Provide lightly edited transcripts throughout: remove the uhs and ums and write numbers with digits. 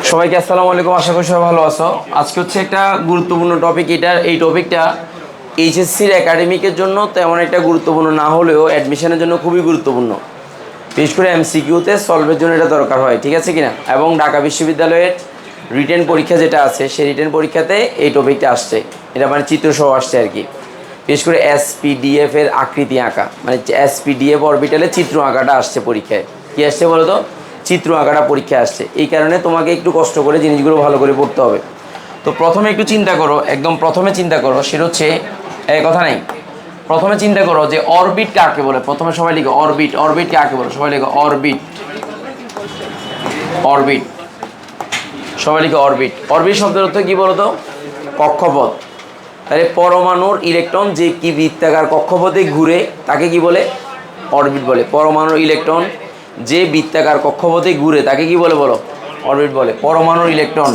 সবাইকে আসসালামু আলাইকুম, আশা করি সবাই ভালো আছো। আজকে হচ্ছে একটা গুরুত্বপূর্ণ টপিক। এই টপিকটা এইচএসসির একাডেমিকের জন্য তেমন একটা গুরুত্বপূর্ণ না হলেও অ্যাডমিশনের জন্য খুবই গুরুত্বপূর্ণ। বিশেষ করে এমসিকিউতে সলভের জন্য এটা দরকার হয়, ঠিক আছে কিনা। এবং ঢাকা বিশ্ববিদ্যালয়ের রিটেন পরীক্ষা যেটা আছে সেই রিটেন পরীক্ষাতে এই টপিকটা আসছে, এটা মানে চিত্রসহ আসছে আর কি। বিশেষ করে এসপিডিএফ এর আকৃতি আঁকা, মানে এসপিডিএফ অরবিটালে চিত্র আঁকাটা আসছে পরীক্ষায়। কী আসছে বলো তো? চিত্র আঁকাটা পরীক্ষায় আসছে। এই কারণে তোমাকে একটু কষ্ট করে জিনিসগুলো ভালো করে পড়তে হবে। তো প্রথমে একটু চিন্তা করো, একদম প্রথমে চিন্তা করো, সেটা হচ্ছে কথা নেই। প্রথমে চিন্তা করো যে অরবিট কাকে বলে। প্রথমে সবাই লিখো অরবিট। অরবিট কাকে বলে? সবাই লিখো অরবিট। অরবিট, সবাই লিখো অরবিট। অরবিট শব্দের অর্থ কী বলো তো? কক্ষপথ। তাহলে পরমাণুর ইলেকট্রন যে কি বৃত্তাকার কক্ষপথে ঘুরে তাকে কি বলে? অরবিট বলে। পরমাণুর ইলেকট্রন যে বৃত্তাকার কক্ষপথে ঘুরে তাকে কি বলে বলো? অরবিট বলে। পরমাণুর ইলেকট্রন,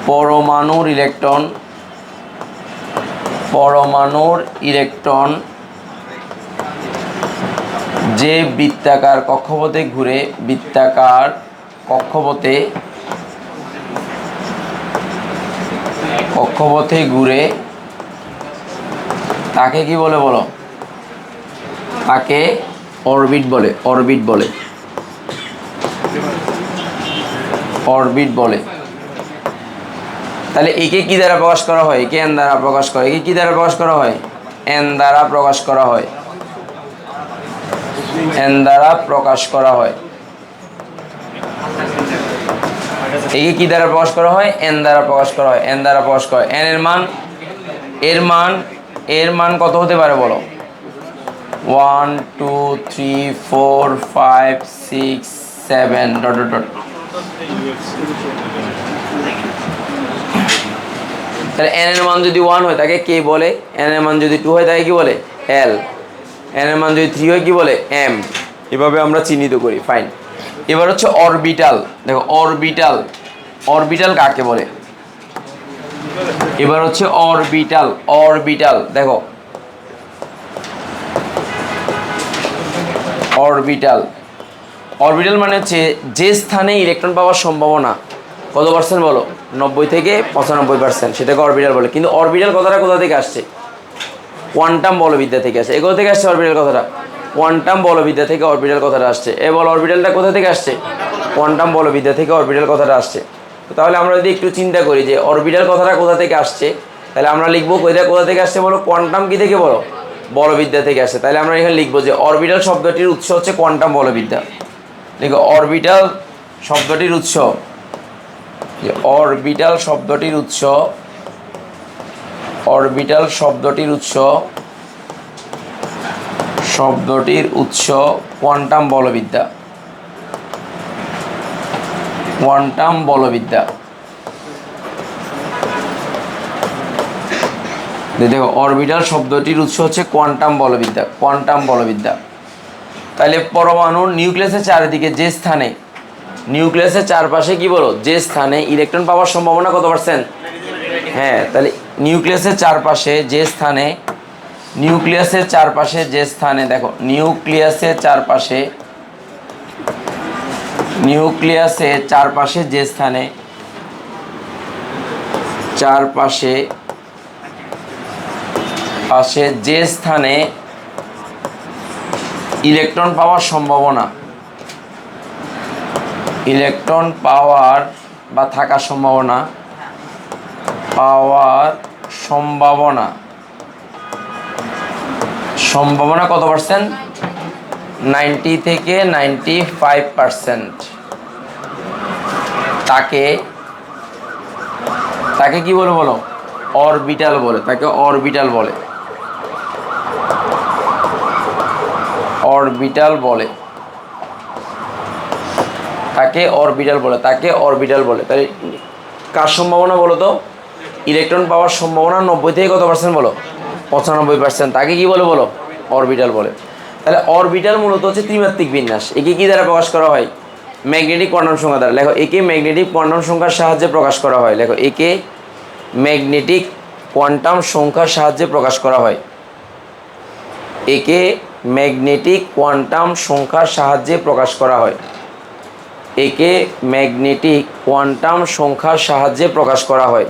পরমাণুর ইলেকট্রন, পরমাণুর ইলেকট্রন যে বৃত্তাকার কক্ষপথে ঘুরে, বৃত্তাকার কক্ষপথে ঘুরে তাকে কি বলে বলো? তাকে অরবিট বলে। অরবিট বলে। অরবিট বলে। তাহলে একে কি দ্বারা প্রকাশ করা হয়? একে এন দ্বারা প্রকাশ করে। একে কি দ্বারা প্রকাশ করা হয়? এন দ্বারা প্রকাশ করা হয়। এন দ্বারা প্রকাশ করা হয়। একে কি দ্বারা প্রকাশ করা হয়? এন দ্বারা প্রকাশ করা হয়। এন দ্বারা প্রকাশ করা হয়। এন এর মান, এর মান কত হতে পারে বলো? 1 2 3 4 5 6 7 ডট ডট ডট। তাহলে এন এর মান যদি 1 হয় তাকে কে বলে? এন এর মান যদি 2 হয় তাকে কি বলে? এল। এন এর মান যদি 3 হয় কি বলে? এম। এভাবে আমরা চিহ্নিত করি। ফাইন। এবার হচ্ছে অরবিটাল। দেখো অরবিটাল, অরবিটাল কাকে বলে? এবার হচ্ছে অরবিটাল। অরবিটাল দেখো, অরবিটাল, অরবিটাল মানে হচ্ছে যে স্থানে ইলেকট্রন পাওয়ার সম্ভাবনা কত পার্সেন্ট বলো? 90 থেকে 95%, সেটাকে অরবিটাল বলে। কিন্তু অরবিটাল কথাটা কোথা থেকে আসছে? কোয়ান্টাম বলবিদ্যা থেকে আসছে। এগুলো থেকে আসছে অরবিটাল কথাটা? কোয়ান্টাম বলবিদ্যা থেকে অরবিটাল কথাটা আসছে। এবার অরবিটালটা কোথা থেকে আসছে? কোয়ান্টাম বলবিদ্যা থেকে অরবিটাল কথাটা আসছে। তাহলে আমরা যদি একটু চিন্তা করি যে অরবিটাল কথাটা কোথা থেকে আসছে, তাহলে আমরা লিখবো কোথা থেকে আসছে বলো? কোয়ান্টাম কি থেকে বলো? বলবিদ্যা থেকে আসছে। তাহলে আমরা এখানে লিখবো যে অরবিটাল শব্দটির উৎস হচ্ছে কোয়ান্টাম বলবিদ্যা। দেখো অরবিটাল শব্দটির উৎস, অরবিটাল শব্দটির উৎস, অরবিটাল শব্দটির উৎস, শব্দটির উৎস কোয়ান্টাম বলবিদ্যা। কোয়ান্টাম বলবিদ্যা। দেখো অরবিটাল শব্দটির উৎস হচ্ছে কোয়ান্টাম বলবিদ্যা। কোয়ান্টাম বলবিদ্যা। তাহলে পরমাণুর নিউক্লিয়াসের চারিদিকে যে স্থানে, নিউক্লিয়াসের চারপাশে কি বলো? যে স্থানে ইলেকট্রন পাওয়ার সম্ভাবনা কত পার্সেন্ট? হ্যাঁ, তাহলে নিউক্লিয়াসের চারপাশে যে স্থানে, নিউক্লিয়াসের চারপাশে যে স্থানে, দেখো নিউক্লিয়াসের চারপাশে, নিউক্লিয়াসের চারপাশে যে স্থানে, চারপাশে যে স্থানে ইলেকট্রন পাওয়ার সম্ভাবনা, ইলেকট্রন পাওয়ার বা থাকার সম্ভাবনা, পাওয়ার সম্ভাবনা, সম্ভাবনা কত পার্সেন্ট? 90 থেকে 95%। তাকে কি বলে বলো? অরবিটাল বলে। তাকে অরবিটাল বলে। অরবিটাল বলে। তাকে অরবিটাল বলে। তাকে অরবিটাল বলে। তাহলে কার সম্ভাবনা বলো তো? ইলেকট্রন পাওয়ার সম্ভাবনা 90 থেকে কত পার্সেন্ট বলো? 95%। তাকে কি বলে বলো? অরবিটাল বলে। তাহলে অরবিটাল মূলত হচ্ছে ত্রিমাত্রিক বিন্যাস। একে কি দ্বারা প্রকাশ করা হয়? ম্যাগনেটিক কোয়ান্টাম সংখ্যা দ্বারা। লেখো একে ম্যাগনেটিক কোয়ান্টাম সংখ্যার সাহায্যে প্রকাশ করা হয়। লেখো একে ম্যাগনেটিক কোয়ান্টাম সংখ্যার সাহায্যে প্রকাশ করা হয়। একে ম্যাগনেটিক কোয়ান্টাম সংখ্যার সাহায্যে প্রকাশ করা হয়। একে ম্যাগনেটিক কোয়ান্টাম সংখ্যার সাহায্যে প্রকাশ করা হয়।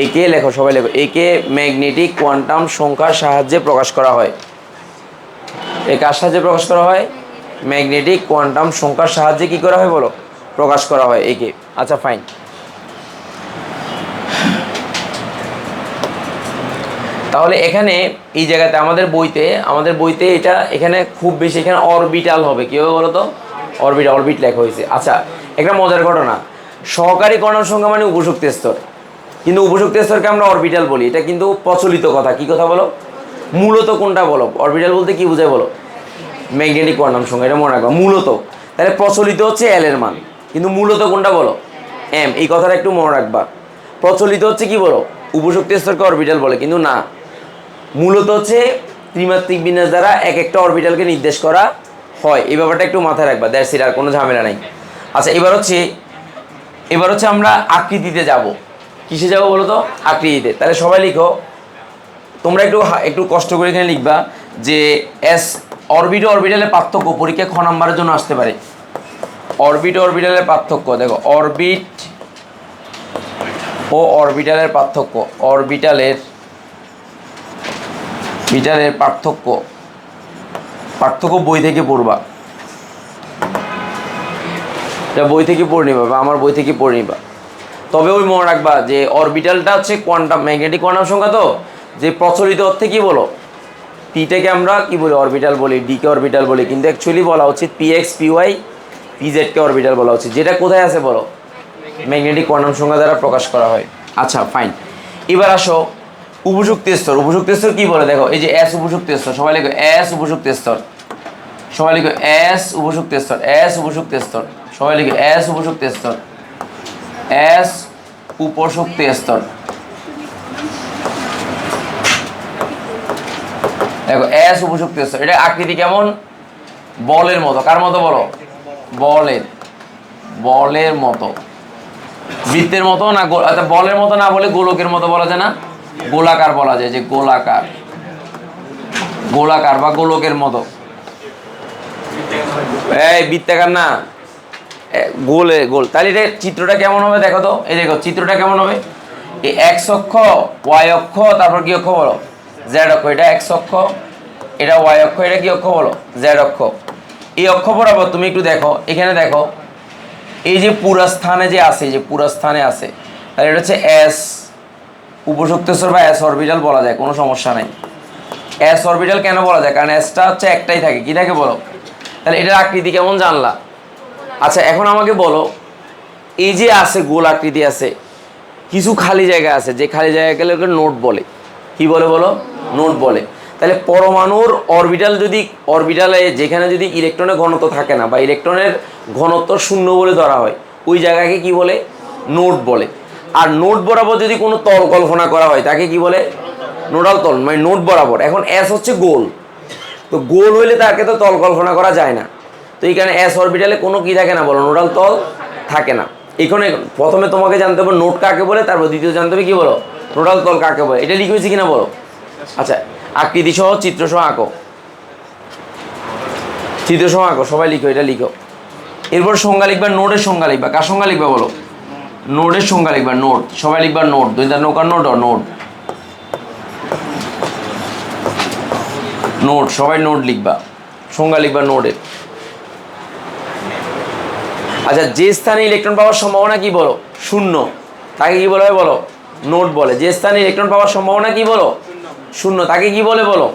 একে লেখো, সবাই লেখো, একে ম্যাগনেটিক কোয়ান্টাম সংখ্যার সাহায্যে প্রকাশ করা হয়। এ কার সাহায্যে প্রকাশ করা হয়? ম্যাগনেটিক কোয়ান্টাম সংখ্যার সাহায্যে কি করা হয় বলো? প্রকাশ করা হয় একে। আচ্ছা ফাইন। তাহলে এখানে এই জায়গাতে আমাদের বইতে এটা এখানে খুব বেশি এখানে অরবিটাল হবে। কী হবে বলো তো? অরবিট লেখা হয়েছে। আচ্ছা, একটা মজার ঘটনা, সহকারী কোয়ান্টাম সংখ্যা মানে উপশক্তি স্তর, কিন্তু উপশক্তি স্তরকে আমরা অরবিটাল বলি। এটা কিন্তু প্রচলিত কথা। কি কথা বলো? মূলত কোনটা বলো? অরবিটাল বলতে কি বোঝায় বলো? ম্যাগনেটিক কোয়ান্টাম সংখ্যা, এটা মনে রাখবা। মূলত, তাহলে প্রচলিত হচ্ছে এল এর মান, কিন্তু মূলত কোনটা বলো? এম। এই কথাটা একটু মনে রাখবা। প্রচলিত হচ্ছে কি বলো? উপশক্তি স্তরকে অরবিটাল বলে, কিন্তু না, মূলত হচ্ছে ত্রিমাত্রিক বিন্যাস দ্বারা এক একটা অরবিটালকে নির্দেশ করা হয়। এই ব্যাপারটা একটু মাথায় রাখবা। দ্যাটস ইট, আর কোনো ঝামেলা নাই। আচ্ছা, এবার হচ্ছে আমরা আকৃতিতে যাব। কিসে যাব বলো তো? আকৃতিতে। তাহলে সবাই লিখো, তোমরা একটু কষ্ট করে এখানে লিখবা যে এস অরবিটালের পার্থক্য পরীক্ষায় খ নাম্বারের জন্য আসতে পারে। অরবিটালের পার্থক্য দেখো, অরবিট ও অরবিটালের পার্থক্য, অরবিটালের পার্থক্য বই থেকে পড়বা। এটা বই থেকে পড়ে নিবা বা আমার বই থেকে পড়ে নিবা। তবে ওই মনে রাখবা যে অরবিটালটা হচ্ছে ম্যাগনেটিক কোয়ান্টাম সংখ্যা, তো যে প্রচলিত অর্থে কি বলো, পিটাকে আমরা কি বলি? অরবিটাল বলি, ডিকে অরবিটাল বলি, কিন্তু অ্যাকচুয়ালি বলা উচিত পিএক্স, পিওয়াই, পিজেডকে অরবিটাল বলা উচিত। যেটা কোথায় আছে বলো? ম্যাগনেটিক কোয়ান্টাম সংখ্যা দ্বারা প্রকাশ করা হয়। আচ্ছা ফাইন। এবার আসো উপশক্তি স্তর। উপশক্তি স্তর কি বলে দেখো, এই যে এস উপশক্তি স্তর, সবাই লিখো এস উপশক্তি স্তর, সবাই লিখো এস উপশক্তি স্তর, এস উপশক্তি স্তর, সবাই লিখো এস উপশক্তি স্তর, এস উপশক্তি স্তর। দেখো এস উপশক্তি স্তর, এটা আকৃতি কেমন? বলের মতো। কার মতো বলো? বলের মতো। বৃত্তের মতো না, আচ্ছা বলের মতো না বলে গোলকের মতো বলা যায় না? গোলাকার বলা যায়, যে গোলাকার বা গোলকের মতো। এই বৃত্তাকার না, গোল। তাহলে এটা চিত্রটা কেমন হবে দেখো তো? এই দেখো চিত্রটা কেমন হবে। এই এক্স অক্ষ, ওয়াই অক্ষ, তারপর কি অক্ষ বলো? জেড অক্ষ। এটা এক্স অক্ষ, এটা ওয়াই অক্ষ, এটা কি অক্ষ বলো? জেড অক্ষ। এই অক্ষ বরাবর তুমি একটু দেখো, এখানে দেখো এই যে পুরা স্থানে যে আছে, যে পুরা স্থানে আছে, তাহলে এটা হচ্ছে এস উপশক্তি স্তর বা এস অরবিটাল বলা যায়, কোনো সমস্যা নাই। এস অরবিটাল কেন বলা যায়? কারণ এসটা হচ্ছে একটাই থাকে। কি থাকে বলো? তাহলে এটার আকৃতি কেমন জানলা। আচ্ছা এখন আমাকে বলো, এই যে আছে গোল আকৃতি আছে, কিছু খালি জায়গা আছে, যে খালি জায়গাগুলো নোড বলে। কি বলে বলো? নোড বলে। তাহলে পরমাণুর অরবিটালে যেখানে যদি ইলেকট্রনের ঘনত্ব থাকে না বা ইলেকট্রনের ঘনত্ব শূন্য বলে ধরা হয়, ওই জায়গাকে কি বলে? নোড বলে। আর নোড বরাবর যদি কোনো তল কল্পনা করা হয় তাকে কি বলে? নোডাল তল, মানে নোড বরাবর। এখন এস হচ্ছে গোল, তো গোল হইলে তাকে তো তল কল্পনা করা যায় না, তো এইখানে এস অরবিটালে কোনো কি থাকে না বলো? নোডাল তল থাকে না। এখানে প্রথমে তোমাকে জানতে হবে নোড কাকে বলে, তারপর দ্বিতীয় জানতে হবে কি বলো? নোডাল তল কাকে বলে। এটা লিখেছি কিনা বলো? আচ্ছা আকৃতি সহ চিত্র সহ আঁকো, চিত্র সহ আঁকো, সবাই লিখো, এটা লিখো। এরপর সংজ্ঞা লিখবা, নোডের সংজ্ঞা লিখবা। কার সংজ্ঞা লিখবা বলো? নোডের সংজ্ঞা লিখবা, নোড। সবাই লিখবা নোড, দুইটা নৌকার নোড, নোড, সবাই নোড লিখবা, সংজ্ঞা লিখবা নোডের। আচ্ছা যে স্থানে ইলেকট্রন পাওয়ার সম্ভাবনা কি বলো? শূন্য, তাকে কি বলে বলো? নোড বলে। যে স্থানে ইলেকট্রন পাওয়ার সম্ভাবনা কি বলো? শূন্য, তাকে কি বলে বলো?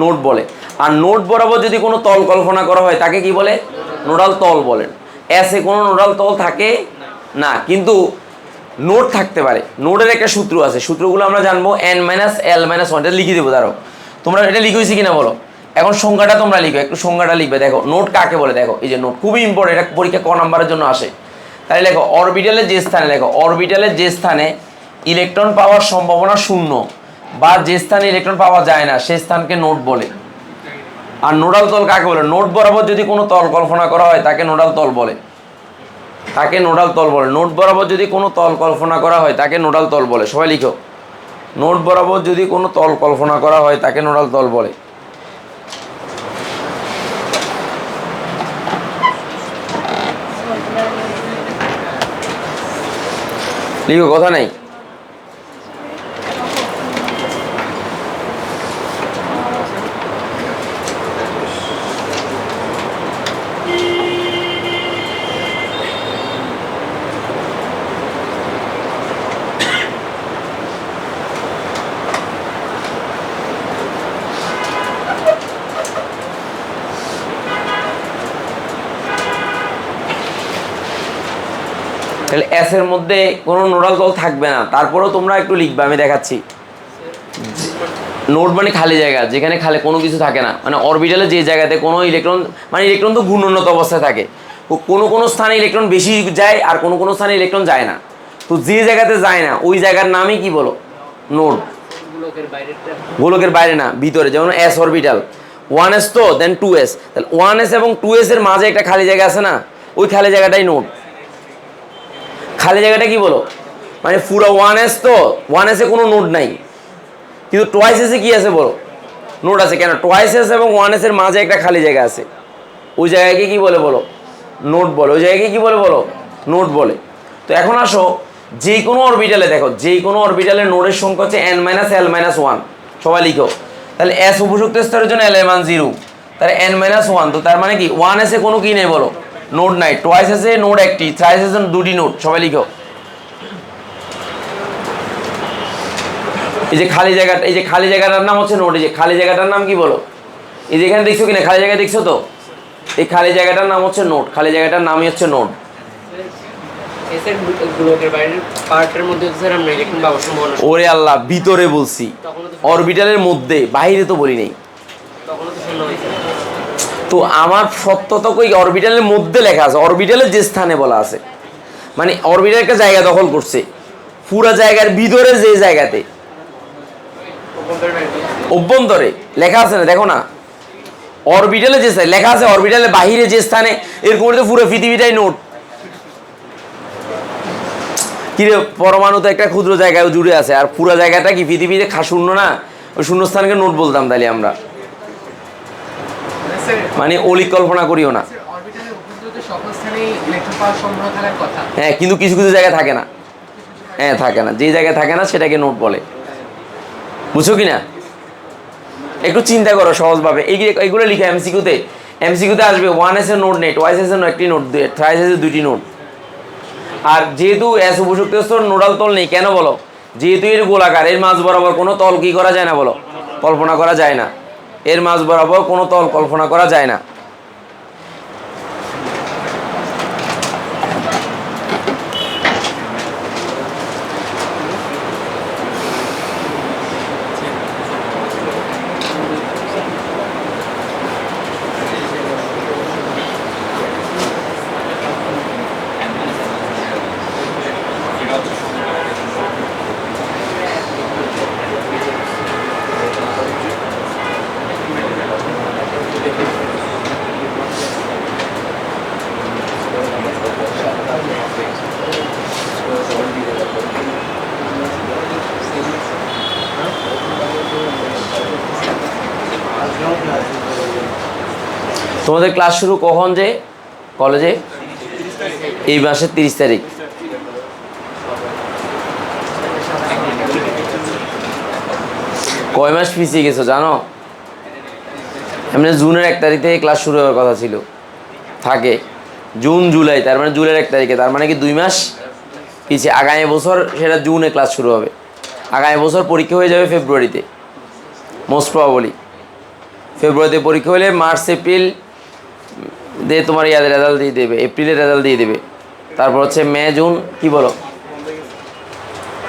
নোড বলে। আর নোড বরাবর যদি কোনো তল কল্পনা করা হয় তাকে কি বলে? নোডাল তল বলেন। এসে কোনো নোডাল তল থাকে না, কিন্তু নোড থাকতে পারে। নোডের একটা সূত্র আছে, সূত্রগুলো আমরা জানবো। n-l-1, এটা লিখে দেবো, দাঁড়ো তোমরা এটা লিখেছি কিনা বলো। এখন সংজ্ঞাটা তোমরা লিখো, একটু সংজ্ঞাটা লিখবে। দেখো নোড কাকে বলে, দেখো এই যে নোড, খুবই ইম্পর্টেন্ট, এটা পরীক্ষা ক নাম্বারের জন্য আসে। তাহলে লেখো অরবিটালের যে স্থানে, লেখো অরবিটালের যে স্থানে ইলেকট্রন পাওয়ার সম্ভাবনা শূন্য বা যে স্থানে ইলেকট্রন পাওয়া যায় না সেই স্থানকে নোড বলে। আর নোডাল তল কাকে বলে? নোড বরাবর যদি কোনো তল কল্পনা করা হয় তাকে নোডাল তল বলে। তাকে নোডাল তল বলে। নোড বরাবর যদি কোনো তল কল্পনা করা হয় তাকে নোডাল তল বলে। সবাই লিখো, নোড বরাবর যদি কোনো তল কল্পনা করা হয় তাকে নোডাল তল বলে। লিখো, কথা নেই। তাহলে এস এর মধ্যে কোনো নোডাল তল থাকবে না, তারপরেও তোমরা একটু লিখবে, আমি দেখাচ্ছি। নোড মানে খালি জায়গা, যেখানে খালি কোনো কিছু থাকে না, মানে অরবিটালে যে জায়গাতে কোনো ইলেকট্রন, মানে ইলেকট্রন তো ঘূর্ণনত অবস্থায় থাকে, কোনো কোনো স্থানে ইলেকট্রন বেশি যায় আর কোনো কোনো স্থানে ইলেকট্রন যায় না। তো যে জায়গাতে যায় না ওই জায়গার নামই কি বলো? নোড। গোলকের বাইরে না, ভিতরে। যেমন এস অরবিটাল, 1s তো দেন 2s, তাহলে 1s এবং 2s এর মাঝে একটা খালি জায়গা আছে না, ওই খালি জায়গাটাই নোড। খালি জায়গাটা কি বলো? মানে পুরো 1s তো 1s এ কোনো নোড নাই, কিন্তু টোয়াইস এসে কি আছে বলো? নোড আছে। কেন? টোয়াইস এস এবং 1s এর মাঝে একটা খালি জায়গা আছে, ওই জায়গাকে কি বলে বলো? নোড বলে। ওই জায়গাকে কি বলে বলো? নোড বলে। তো এখন আসো, যে কোনো অরবিটালে দেখো, যে কোনো অরবিটালের নোডের সংখ্যা হচ্ছে n-l-1। সবাই লিখো। তাহলে এস উপযুক্ত স্তরের জন্য l মান 0, তাহলে n-1। তো তার মানে কি 1s এ কোনো কি নেই বলো? নোড নাই। টোয়াইস এস এ নোড একটি, থ্রাইস এস এ দুটি নোড। সবাই লিখো। এই যে খালি জায়গাটা, এই যে খালি জায়গাটার নাম হচ্ছে নোড। এই যে খালি জায়গাটার নাম কি বলো? এই যে এখানে দেখছো কিনা খালি জায়গা দেখছো তো? এই খালি জায়গাটার নাম হচ্ছে নোড। খালি জায়গাটার নামই হচ্ছে নোড। ওরে আল্লাহ, ভিতরে বলছি, অরবিটালের মধ্যে, বাইরে তো বলি নাই। তো আমার সত্য তো কই অরবিটালের মধ্যে লেখা আছে, অরবিটালের যে স্থানে বলা আছে, মানে অরবিটাল একটা জায়গা দখল করছে, পুরো জায়গার ভিতরে যে জায়গাতে, অভ্যন্তরে লেখা আছে না, দেখো না অরবিটালে যে লেখা আছে, অরবিটালের বাহিরে যে স্থানে, এরকম তো পুরো পৃথিবীটাই নোট। কিরে, পরমাণু তো একটা ক্ষুদ্র জায়গায় জুড়ে আছে, আর পুরো জায়গাটা কি পৃথিবীতে শূন্য না? ওই শূন্যস্থানকে নোট বলতাম তাহলে আমরা, মানে অলিক কল্পনা করিও না। হ্যাঁ, কিন্তু কিছু কিছু জায়গায় থাকে না। হ্যাঁ, থাকে না, যে জায়গায় থাকে না সেটাকে নোট বলে। বুঝছো কি না? একটু চিন্তা করো সহজভাবে, এইগুলো লিখে এমসিকিউতে। এমসিকিউতে আসবে 1s এর নোট নেই, 2s এর একটি নোট, 3s এর দুইটি নোট। আর যেহেতু এস উপযুক্ত স্তর নোডাল তল নেই, কেন বলো? যেহেতু এর গোলাকার, এর মাঝ বরাবর কোনো তল কি করা যায় না বলো? কল্পনা করা যায় না। এর মাঝ বরাবর কোনো তল কল্পনা করা যায় না। তোমাদের ক্লাস শুরু কখন যে কলেজে? এই মাসের 30 তারিখ। কয় মাস পিছিয়ে গেছো জানো? এমনি জুনের 1 তারিখ থেকে ক্লাস শুরু হওয়ার কথা ছিল, থাকে জুন জুলাই, তার মানে জুনের 1 তারিখে, তার মানে কি 2 মাস পিছিয়ে। আগামী বছর সেটা জুনে ক্লাস শুরু হবে। আগামী বছর পরীক্ষা হয়ে যাবে ফেব্রুয়ারিতে, মোস্ট প্রবাবলি। ফেব্রুয়ারিতে পরীক্ষা হলে মার্চ এপ্রিল দিয়ে তোমার ইয়াদের রেজাল্ট দিয়ে দেবে, এপ্রিলের রেজাল্ট দিয়ে দেবে। তারপর হচ্ছে মে জুন। কি বলো?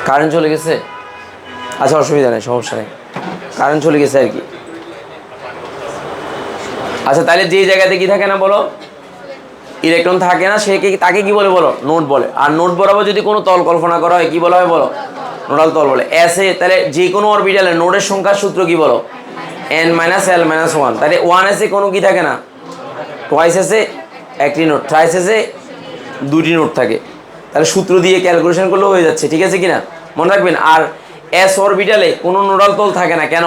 কারেন্ট চলে গেছে? আচ্ছা, অসুবিধা নেই, সমস্যা নেই, কারেন্ট চলে গেছে আর কি। আচ্ছা, তাহলে যে জায়গাতে কি থাকে না বলো? ইলেকট্রন থাকে না, সে তাকে কি বলে বলো? নোড বলে। আর নোড বরাবর যদি কোনো তল কল্পনা করা হয় কি বলা হয় বলো? নোডাল তল বলে। এসে তাহলে যে কোনো অরবিটালে নোডের সংখ্যার সূত্র কি বলো? n-l-1। তাহলে 1s এ কোনো কি থাকে না? টোয়াইস এসে একটি নোড, থ্রাইস এসে দুটি নোড থাকে, তাহলে সূত্র দিয়ে ক্যালকুলেশন করলেও হয়ে যাচ্ছে, ঠিক আছে কিনা মনে রাখবেন। আর এস অরবিটালে কোনো নোডাল তল থাকে না, কেন?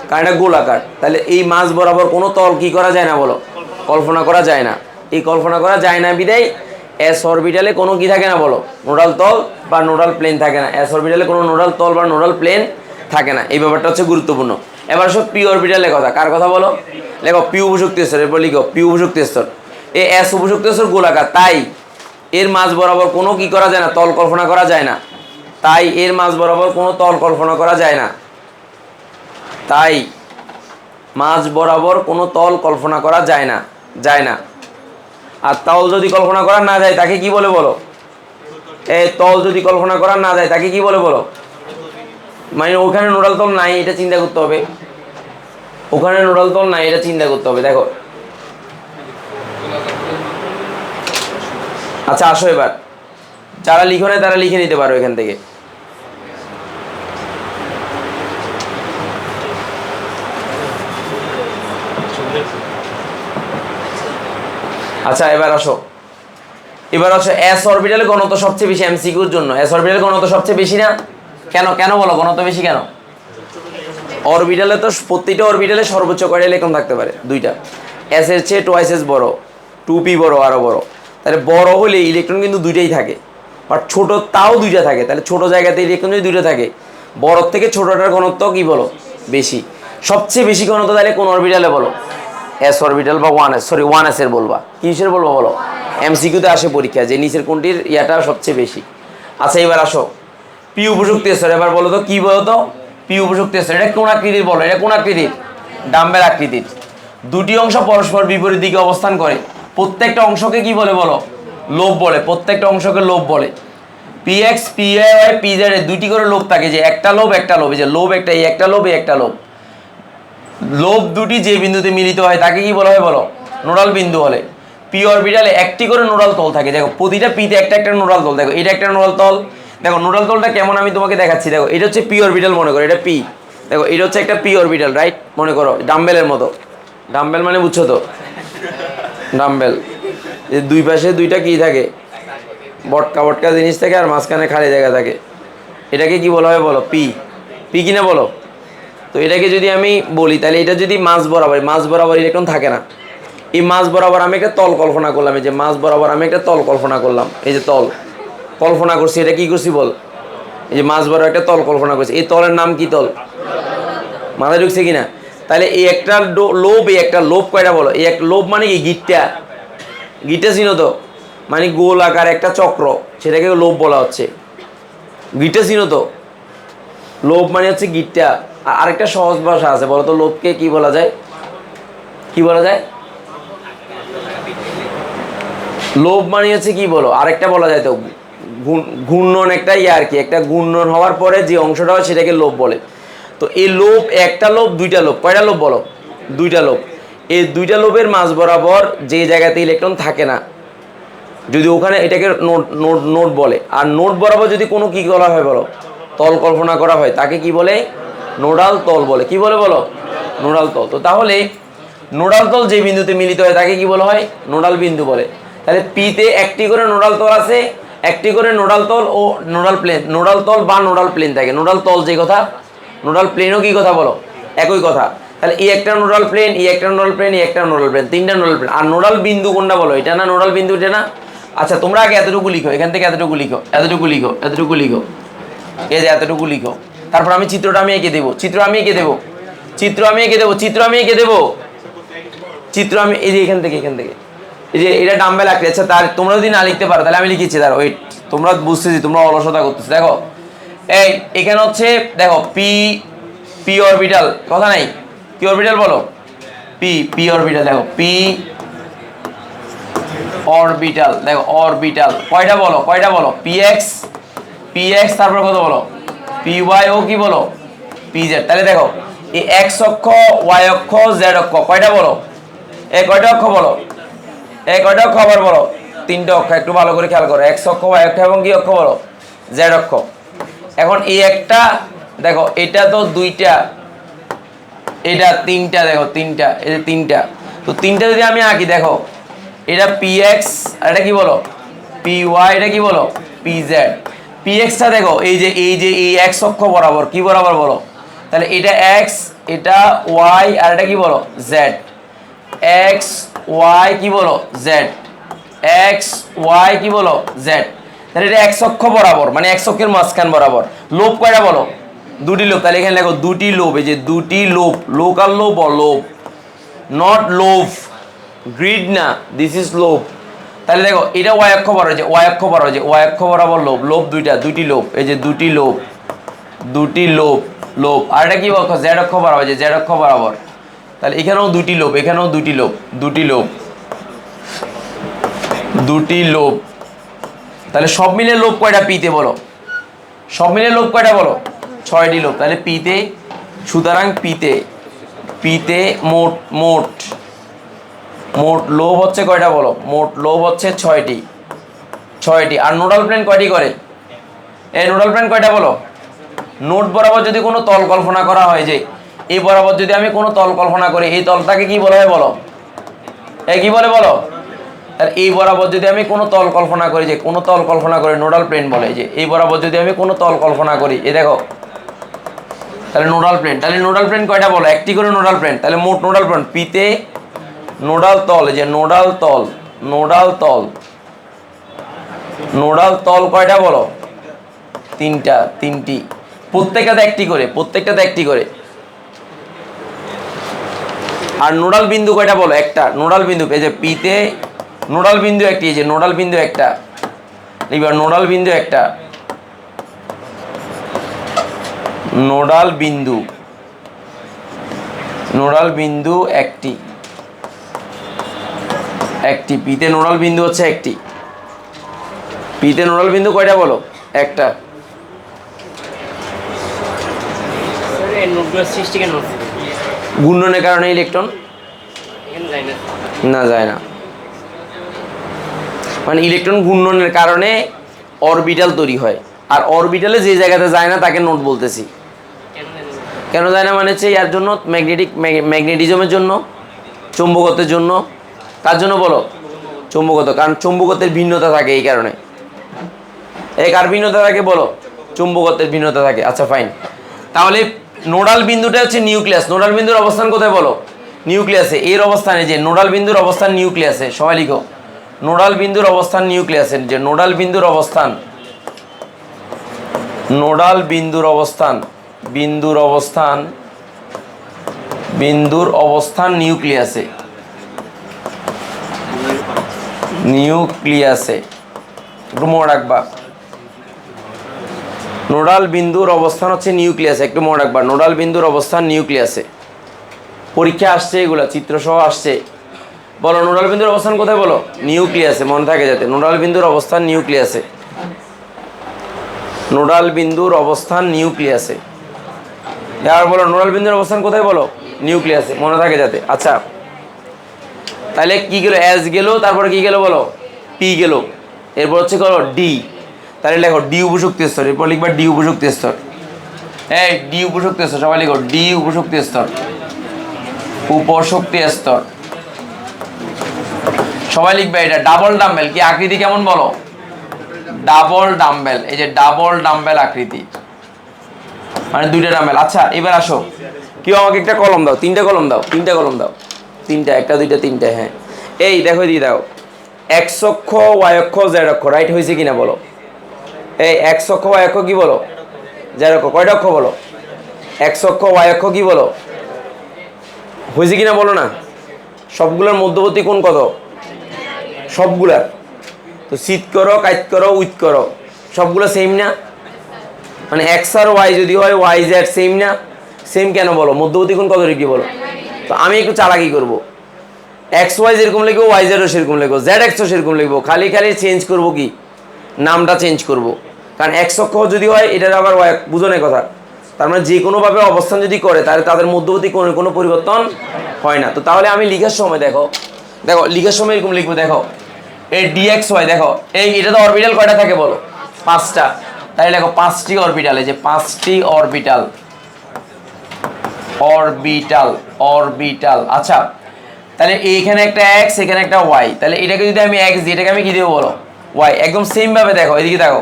কারণ এটা গোলাকার, তাহলে এই মাঝ বরাবর কোনো তল কি করা যায় না বলো, কল্পনা করা যায় না। এই কল্পনা করা যায় না বিদায় এস অরবিটালে কোনো কি থাকে না বলো, নোডাল তল বা নোডাল প্লেন থাকে না। এস অরবিটালে কোনো নোডাল তল বা নোডাল প্লেন থাকে না, এই ব্যাপারটা হচ্ছে গুরুত্বপূর্ণ। এবার সব পি অরবিটালের কথা, কার কথা বলো, লেখো পি উপশক্তি স্তর, এরপর লিখো পি উপশক্তি স্তর। এই এস উপশক্তি স্তর গোলাকার, তাই এর মাঝ বরাবর কোনো কি করা যায় না, তল কল্পনা করা যায় না। তাই এর মাঝ বরাবর কোনো তল কল্পনা করা যায় না, তাই মাঝ বরাবর কোনো তল কল্পনা করা যায় না, যায় না। আর তল যদি কল্পনা করা না যায় তাকে কি বলে বলো, এই তল যদি কল্পনা করা না যায় তাকে কি বলে বলো, মানে ওখানে নোডাল তল নাই এটা চিন্তা করতে হবে, ওখানে নোডাল তল নাই এটা চিন্তা করতে হবে। দেখো আচ্ছা আসো এবার, যারা লিখো না তারা লিখে নিতে পারো এখান থেকে। আচ্ছা এবার আসো, এবার আসো এস অরবিটালে ঘনত্ব সবচেয়ে বেশি এমসিকিউর জন্য। এস অরবিটালে ঘনত্ব সবচেয়ে বেশি না, কেন কেন বলো ঘনত্ব বেশি কেন? অরবিটালে তো প্রতিটা অরবিটালে সর্বোচ্চ কয়টা ইলেকট্রন থাকতে পারে, দুইটা। এস এর চেয়ে টোয়াইস এস বড়, 2p বড়, আরও বড়। তাহলে বড় হলে ইলেকট্রন কিন্তু দুইটাই থাকে, বাট ছোট তাও দুইটা থাকে। তাহলে ছোট জায়গাতে ইলেকট্রন যদি দুইটা থাকে, বড় থেকে ছোটটার ঘনত্ব কি বলো, বেশি। সবচেয়ে বেশি ঘনত্ব তাহলে কোন অরবিটালে বলো, এস অরবিটাল বা 1s, সরি 1s এর বলবা, কিসের বলবো বলো, এমসিকিউতে আসে পরীক্ষা যে নিচের কোনটির ইয়াটা সবচেয়ে বেশি। আচ্ছা এবার আসো পি উপশক্তি স্তর, এবার বলো তো কি বলো তো, পি উপশক্তি স্তর এটা কোন আকৃতির বলো, এটা কোন আকৃতির, ডাম্বেল আকৃতির। দুটি অংশ পরস্পর বিপরীত দিকে অবস্থান করে, প্রত্যেকটা অংশকে কি বলে বলো, লোব বলে, প্রত্যেকটা অংশকে লোব বলে। P X P Y P Z এর দুইটি করে লোব থাকে, যে একটা লোব একটা লোব, এই যে লোব একটা, এই একটা লোব এই একটা লোব। লোব দুটি যে বিন্দুতে মিলিত হয় তাকে কি বলা হয় বলো, নোডাল বিন্দু বলে। পি অরবিটালে একটি করে নোডাল তল থাকে, দেখো প্রতিটা পিতে একটা একটা নোডাল তল, দেখো এটা একটা নোডাল তল। দেখো নোডাল তলটা কেমন আমি তোমাকে দেখাচ্ছি, দেখো এটা হচ্ছে পি অরবিটাল, মনে করো এটা পি, দেখো এটা হচ্ছে একটা পি অরবিটাল, রাইট, মনে করো ডাম্বেলের মতো। ডাম্বেল মানে বুঝছো তো, ডাম্বেল যে দুই পাশে দুইটা কি থাকে, বটকা বটকা জিনিস থাকে আর মাঝখানে খালি জায়গা থাকে, এটাকে কি বলা হয় বলো, পি। পি কিনা বলো। তো এটাকে যদি আমি বলি তাহলে এটা যদি মাঝ বরাবর, মাঝ বরাবর ইলেকট্রন থাকে না, এই মাঝ বরাবর আমি একটা তল কল্পনা করলাম, এই যে মাঝ বরাবর আমি একটা তল কল্পনা করলাম, এই যে তল কল্পনা করছি, এটা কি করছি বল, এই যে মাঝ বরাবর একটা তল কল্পনা করছি, এই তলের নাম কি তল, মাথায় ঢুকছে কিনা? তাহলে এই একটা লোভ, এই একটা লোভ কয়টা বলো, এই এক লোভ মানে কি, গিটটা, গিটটা চিনো তো, মানে গোল আকার একটা চক্র, সেটাকে লোভ বলা হচ্ছে। গিটটা চিনো তো, লোভ মানে হচ্ছে গিটটা। আর আরেকটা সহজ ভাষা আছে, বলো তো লোভকে কি বলা যায়, কি বলা যায়? লোভ মানে হচ্ছে কি বলো, আরেকটা বলা যায় তো, ঘূর্ণন একটা ইয়ে আর কি, একটা ঘূর্ণন হওয়ার পরে যে অংশটা হয় সেটাকে লোভ বলে। তো এই লোভ, একটা লোভ দুইটা লোভ, কয়টা লোভ বলো, দুইটা লোভ। এই দুইটা লোভের মাঝ বরাবর যে জায়গাতে ইলেকট্রন থাকে না, যদি ওখানে এটাকে নোট নোট নোট বলে। আর নোট বরাবর যদি কোনো কি বলা হয় বলো, তল কল্পনা করা হয়, তাকে কি বলে, নোডাল তল বলে। কি বলে বলো, নোডাল তল। তো তাহলে নোডাল তল যে বিন্দুতে মিলিত হয় তাকে কি বলা হয়, নোডাল বিন্দু বলে। তাহলে পিতে একটি করে নোডাল তল আছে, একটি করে নোডাল তল ও নোডাল প্লেন, নোডাল তল বা নোডাল প্লেন থাকে। নোডাল তল যে কথা, নোডাল প্লেনও কি কথা বলো, একই কথা। তাহলে এই একটা নোডাল প্লেন, এই একটা নোডাল প্লেন, এই একটা নোডাল প্লেন, তিনটা নোডাল প্লেন। আর নোডাল বিন্দু কোনটা বলো, এটা না নোডাল বিন্দু, এটা না। আচ্ছা তোমরা আগে এতটুকু লিখো, এখান থেকে এতটুকু লিখো, এতটুকু লিখো, এতটুকু লিখো, এই যে এতটুকু লিখো। তারপর আমি চিত্রটা আমি এঁকে দেবো, চিত্র আমি এঁকে দেবো, চিত্র আমি এঁকে দেবো, চিত্র আমি এঁকে দেবো, চিত্র আমি এই যে এখান থেকে, এখান থেকে এই যে এটা ডাম্বেল আঁকড়ে। আচ্ছা তার তোমরা যদি না লিখতে পারো তাহলে আমি লিখেছি, তার ওয়েট, তোমরা বুঝতেছি তোমরা অলসতা করতেছি। দেখো এই এখানে হচ্ছে, দেখো পি, পি অরবিটাল, কথা নাই, পি অরবিটাল বলো, পি, পি অরবিটাল, দেখো পি অরবিটাল, দেখো অরবিটাল কয়টা বলো, কয়টা বলো, পি এক্স, পি এক্স, তারপর কত বলো, পি ওয়াই ও কি বলো, পি জেড। তাহলে দেখো এই এক্স অক্ষ, ওয়াই অক্ষ, জেড অক্ষ, কয়টা বলো, এই কয়টা অক্ষ বলো, এই কয়টা অক্ষ আবার বলো, তিনটা অক্ষ। একটু ভালো করে খেয়াল করো, এক্স অক্ষ, ওয়াই অক্ষ এবং কি অক্ষ বলো, জেড অক্ষ। এখন এই একটা, দেখো এটা তো দুইটা, এটা তিনটা, দেখো তিনটা, এই যে তিনটা। তো তিনটা যদি আমি আঁকি, দেখো এটা পি এক্স আর এটা কি বলো পি ওয়াই, এটা কি বলো পি জেড। পি এক্সটা দেখো এই এক্স অক্ষ বরাবর কি বরাবর বলো, তাহলে এটা এক্স, এটা ওয়াই আর এটা কি বলো জেড। এক্স ওয়াই কি বলো জেড, এক্স ওয়াই কি বলো জেড। তাহলে এটা এক্স অক্ষ বরাবর, মানে এক্স অক্ষের মাঝখান বরাবর। লোভ কয়টা বলো, দুটি লোভ। তাহলে এখানে দেখো দুটি লোভ, এই যে দুটি লোভ, লোকাল লোভ or লোভ, নট লোভ, গ্রিড না, দিস ইজ লোভ। তাহলে দেখো এটা ওয়াই অক্ষ বরাবর, যে ওয়াই অক্ষ বরাবর, যে ওয়াই অক্ষ বরাবর লোভ, লোভ দুইটা, দুটি লোভ, এই যে দুটি লোভ, দুটি লোভ, লোভ। আর এটা কি অক্ষ, জেড অক্ষ বরাবর, যে জেড অক্ষ বরাবর। তাহলে এখানেও দুটি লোভ, এখানেও দুটি লোভ, দুটি লোভ, দুটি লোভ। তাহলে সব মিলে লোভ কয়টা পিতে বলো, সব মিলে লোভ কয়টা বলো, 6টি লোভ। তাহলে পিতে, সুতরাং পিতে, পিতে মোট মোট মোট লোভ হচ্ছে কয়টা বলো, মোট লোভ হচ্ছে 6টি, 6টি। আর নোডাল প্লেন কয়টি করে, এই নোডাল প্লেন কয়টা বলো, নোট বরাবর যদি কোনো তল কল্পনা করা হয়, যে এই বরাবর যদি আমি কোনো তল কল্পনা করি, এই তলটাকে কি বলা হয় বলো, এই কি বলে বলো। তাহলে এই বরাবর যদি আমি কোনো তল কল্পনা করি, যে কোনো তল কল্পনা করে নোডাল প্লেন বলে। যে এই বরাবর যদি আমি কোনো তল কল্পনা করি, এই দেখো, তাহলে নোডাল প্লেন। তাহলে নোডাল প্লেন কয়টা বলো, একটি করে নোডাল প্লেন। তাহলে মোট নোডাল প্লেন পিতে নোডাল তল, যে নোডাল তল, নোডাল তল, নোডাল তল কয়টা বলো, 3টা, 3টি, প্রত্যেকটাতে একটি করে, প্রত্যেকটাতে একটি করে। আর নোডাল বিন্দু কয়টা বলো, একটা। নোডাল বিন্দু এই যে পিতে নোডাল বিন্দু একটি, এই যে নোডাল বিন্দু একটা, এবার নোডাল বিন্দু একটা, নোডাল বিন্দু, নোডাল বিন্দু একটি, একটি পিতে নোডাল বিন্দু হচ্ছে একটি। পিতে নোডাল বিন্দু কয়টা বলো, একটা। ঘূর্ণনের কারণে ইলেকট্রন না যায় না, মানে ইলেকট্রন ঘূর্ণনের কারণে অরবিটাল তৈরি হয়। আর অরবিটালে যে জায়গাতে যায় না তাকে নোড বলতেছি। কেন যায় না মানে হচ্ছে এর জন্য ম্যাগনেটিজমের জন্য, চৌম্বকত্বের জন্য। কার জন্য বলো, চৌম্বকত্ব, কারণ চৌম্বকত্বের ভিন্নতা থাকে এই কারণে। এই কার ভিন্নতা থাকে বলো, চৌম্বকত্বের ভিন্নতা থাকে। আচ্ছা ফাইন। তাহলে নোডাল বিন্দুটা হচ্ছে নিউক্লিয়াস। নোডাল বিন্দুর অবস্থান কোথায় বলো, নিউক্লিয়াসে। এর অবস্থানে, যে নোডাল বিন্দুর অবস্থান নিউক্লিয়াসে, সবাই লিখো নোডাল বিন্দুর অবস্থান নিউক্লিয়াসে। যে নোডাল বিন্দুর অবস্থান, নোডাল বিন্দুর অবস্থান, বিন্দুর অবস্থান, বিন্দুর অবস্থান নিউক্লিয়াসে, নিউক্লিয়াসে, একটু মনে রাখবা। নোডাল বিন্দুর অবস্থান হচ্ছে নিউক্লিয়াসে, একটু মনে রাখবা। নোডাল বিন্দুর অবস্থান নিউক্লিয়াসে। পরীক্ষা আসছে, এগুলা চিত্রসহ আসছে। বলো নোডাল বিন্দুর অবস্থান কোথায় বলো, নিউক্লিয়াসে, মনে থাকে যাতে। নোডাল বিন্দুর অবস্থান নিউক্লিয়াসে, নোডাল বিন্দুর অবস্থান নিউক্লিয়াসে। এবার বলো নোডাল বিন্দুর অবস্থান কোথায় বলো, নিউক্লিয়াসে, মনে থাকে যাতে। আচ্ছা তাহলে কি গেল, এস গেল, তারপরে কি গেল বলো, পি গেল, এরপর হচ্ছে করো ডি। তাহলে লেখো ডি উপশক্তি স্তর, এরপর লিখবা ডি উপশক্তি স্তর। এই ডি উপশক্তি স্তর, সবাই লিখো ডি উপশক্তি স্তর, উপশক্তি স্তর। সবাই লিখবে এটা ডাবল ডাম্বেল। কি আকৃতি কেমন বলো, ডাবল ডাম্বেল। এই যে ডাবল ডাম্বেল আকৃতি, মানে 2টা ডাম্বেল। আচ্ছা এবার আসো, কেউ আমাকে একটা কলম দাও, 3টা কলম দাও, 3টা কলম দাও, 3টা, 1টা 2টা 3টা। হ্যাঁ এই দেখো দিয়ে দাও, এক্স অক্ষ, ওয়াই অক্ষ, জেড অক্ষ, রাইট হয়েছে কিনা বলো। এই এক্স অক্ষ, ওয়াই অক্ষ কি বলো, জেড অক্ষ। কয়টা অক্ষ বলো, এক্স অক্ষ, ওয়াই অক্ষ কি বলো, হয়েছে কিনা বলো না। সবগুলোর মধ্যবর্তী কোণ কত, সবগুলার। তো শীত করো, কাইত করো, উইথ করো, সবগুলো সেম না। মানে এক্স আর ওয়াই যদি হয়, ওয়াই জেড সেম না। সেম কেন বলো, মধ্যবর্তী কোণ কত ডিগ্রি বলো। তো আমি একটু চালাকি করবো, এক্স ওয়াই যেরকম লিখবো, ওয়াই জেডও সেরকম লিখবো, জেড এক্সও সেরকম লিখবো। খালি খালি চেঞ্জ করবো, কি নামটা চেঞ্জ করব। কারণ এক্স অক্ষ যদি হয়, এটার আবার ওয়াই, বুঝনের কথা। তার মানে যে কোনোভাবে অবস্থান যদি করে, তাহলে তাদের মধ্যবর্তী কোণের কোনো পরিবর্তন হয় না। তো তাহলে আমি লিখার সময় দেখো, দেখো লিখার সময় এরকম লিখবো, দেখো এই ডিএক্স ওয়াই, দেখো এই এটা তো অরবিটাল কয়টা থাকে বলো, 5টা। তাহলে দেখো 5টি অরবিটাল, এই যে 5টি অরবিটাল, অরবিটাল, অরবিটাল। আচ্ছা তাহলে এইখানে একটা এক্স, এখানে একটা ওয়াই, তাহলে এটাকে যদি আমি এক্স দিই, এটাকে আমি কি দেবো বলো, ওয়াই। একদম সেম ভাবে দেখো, এদিকে দেখো,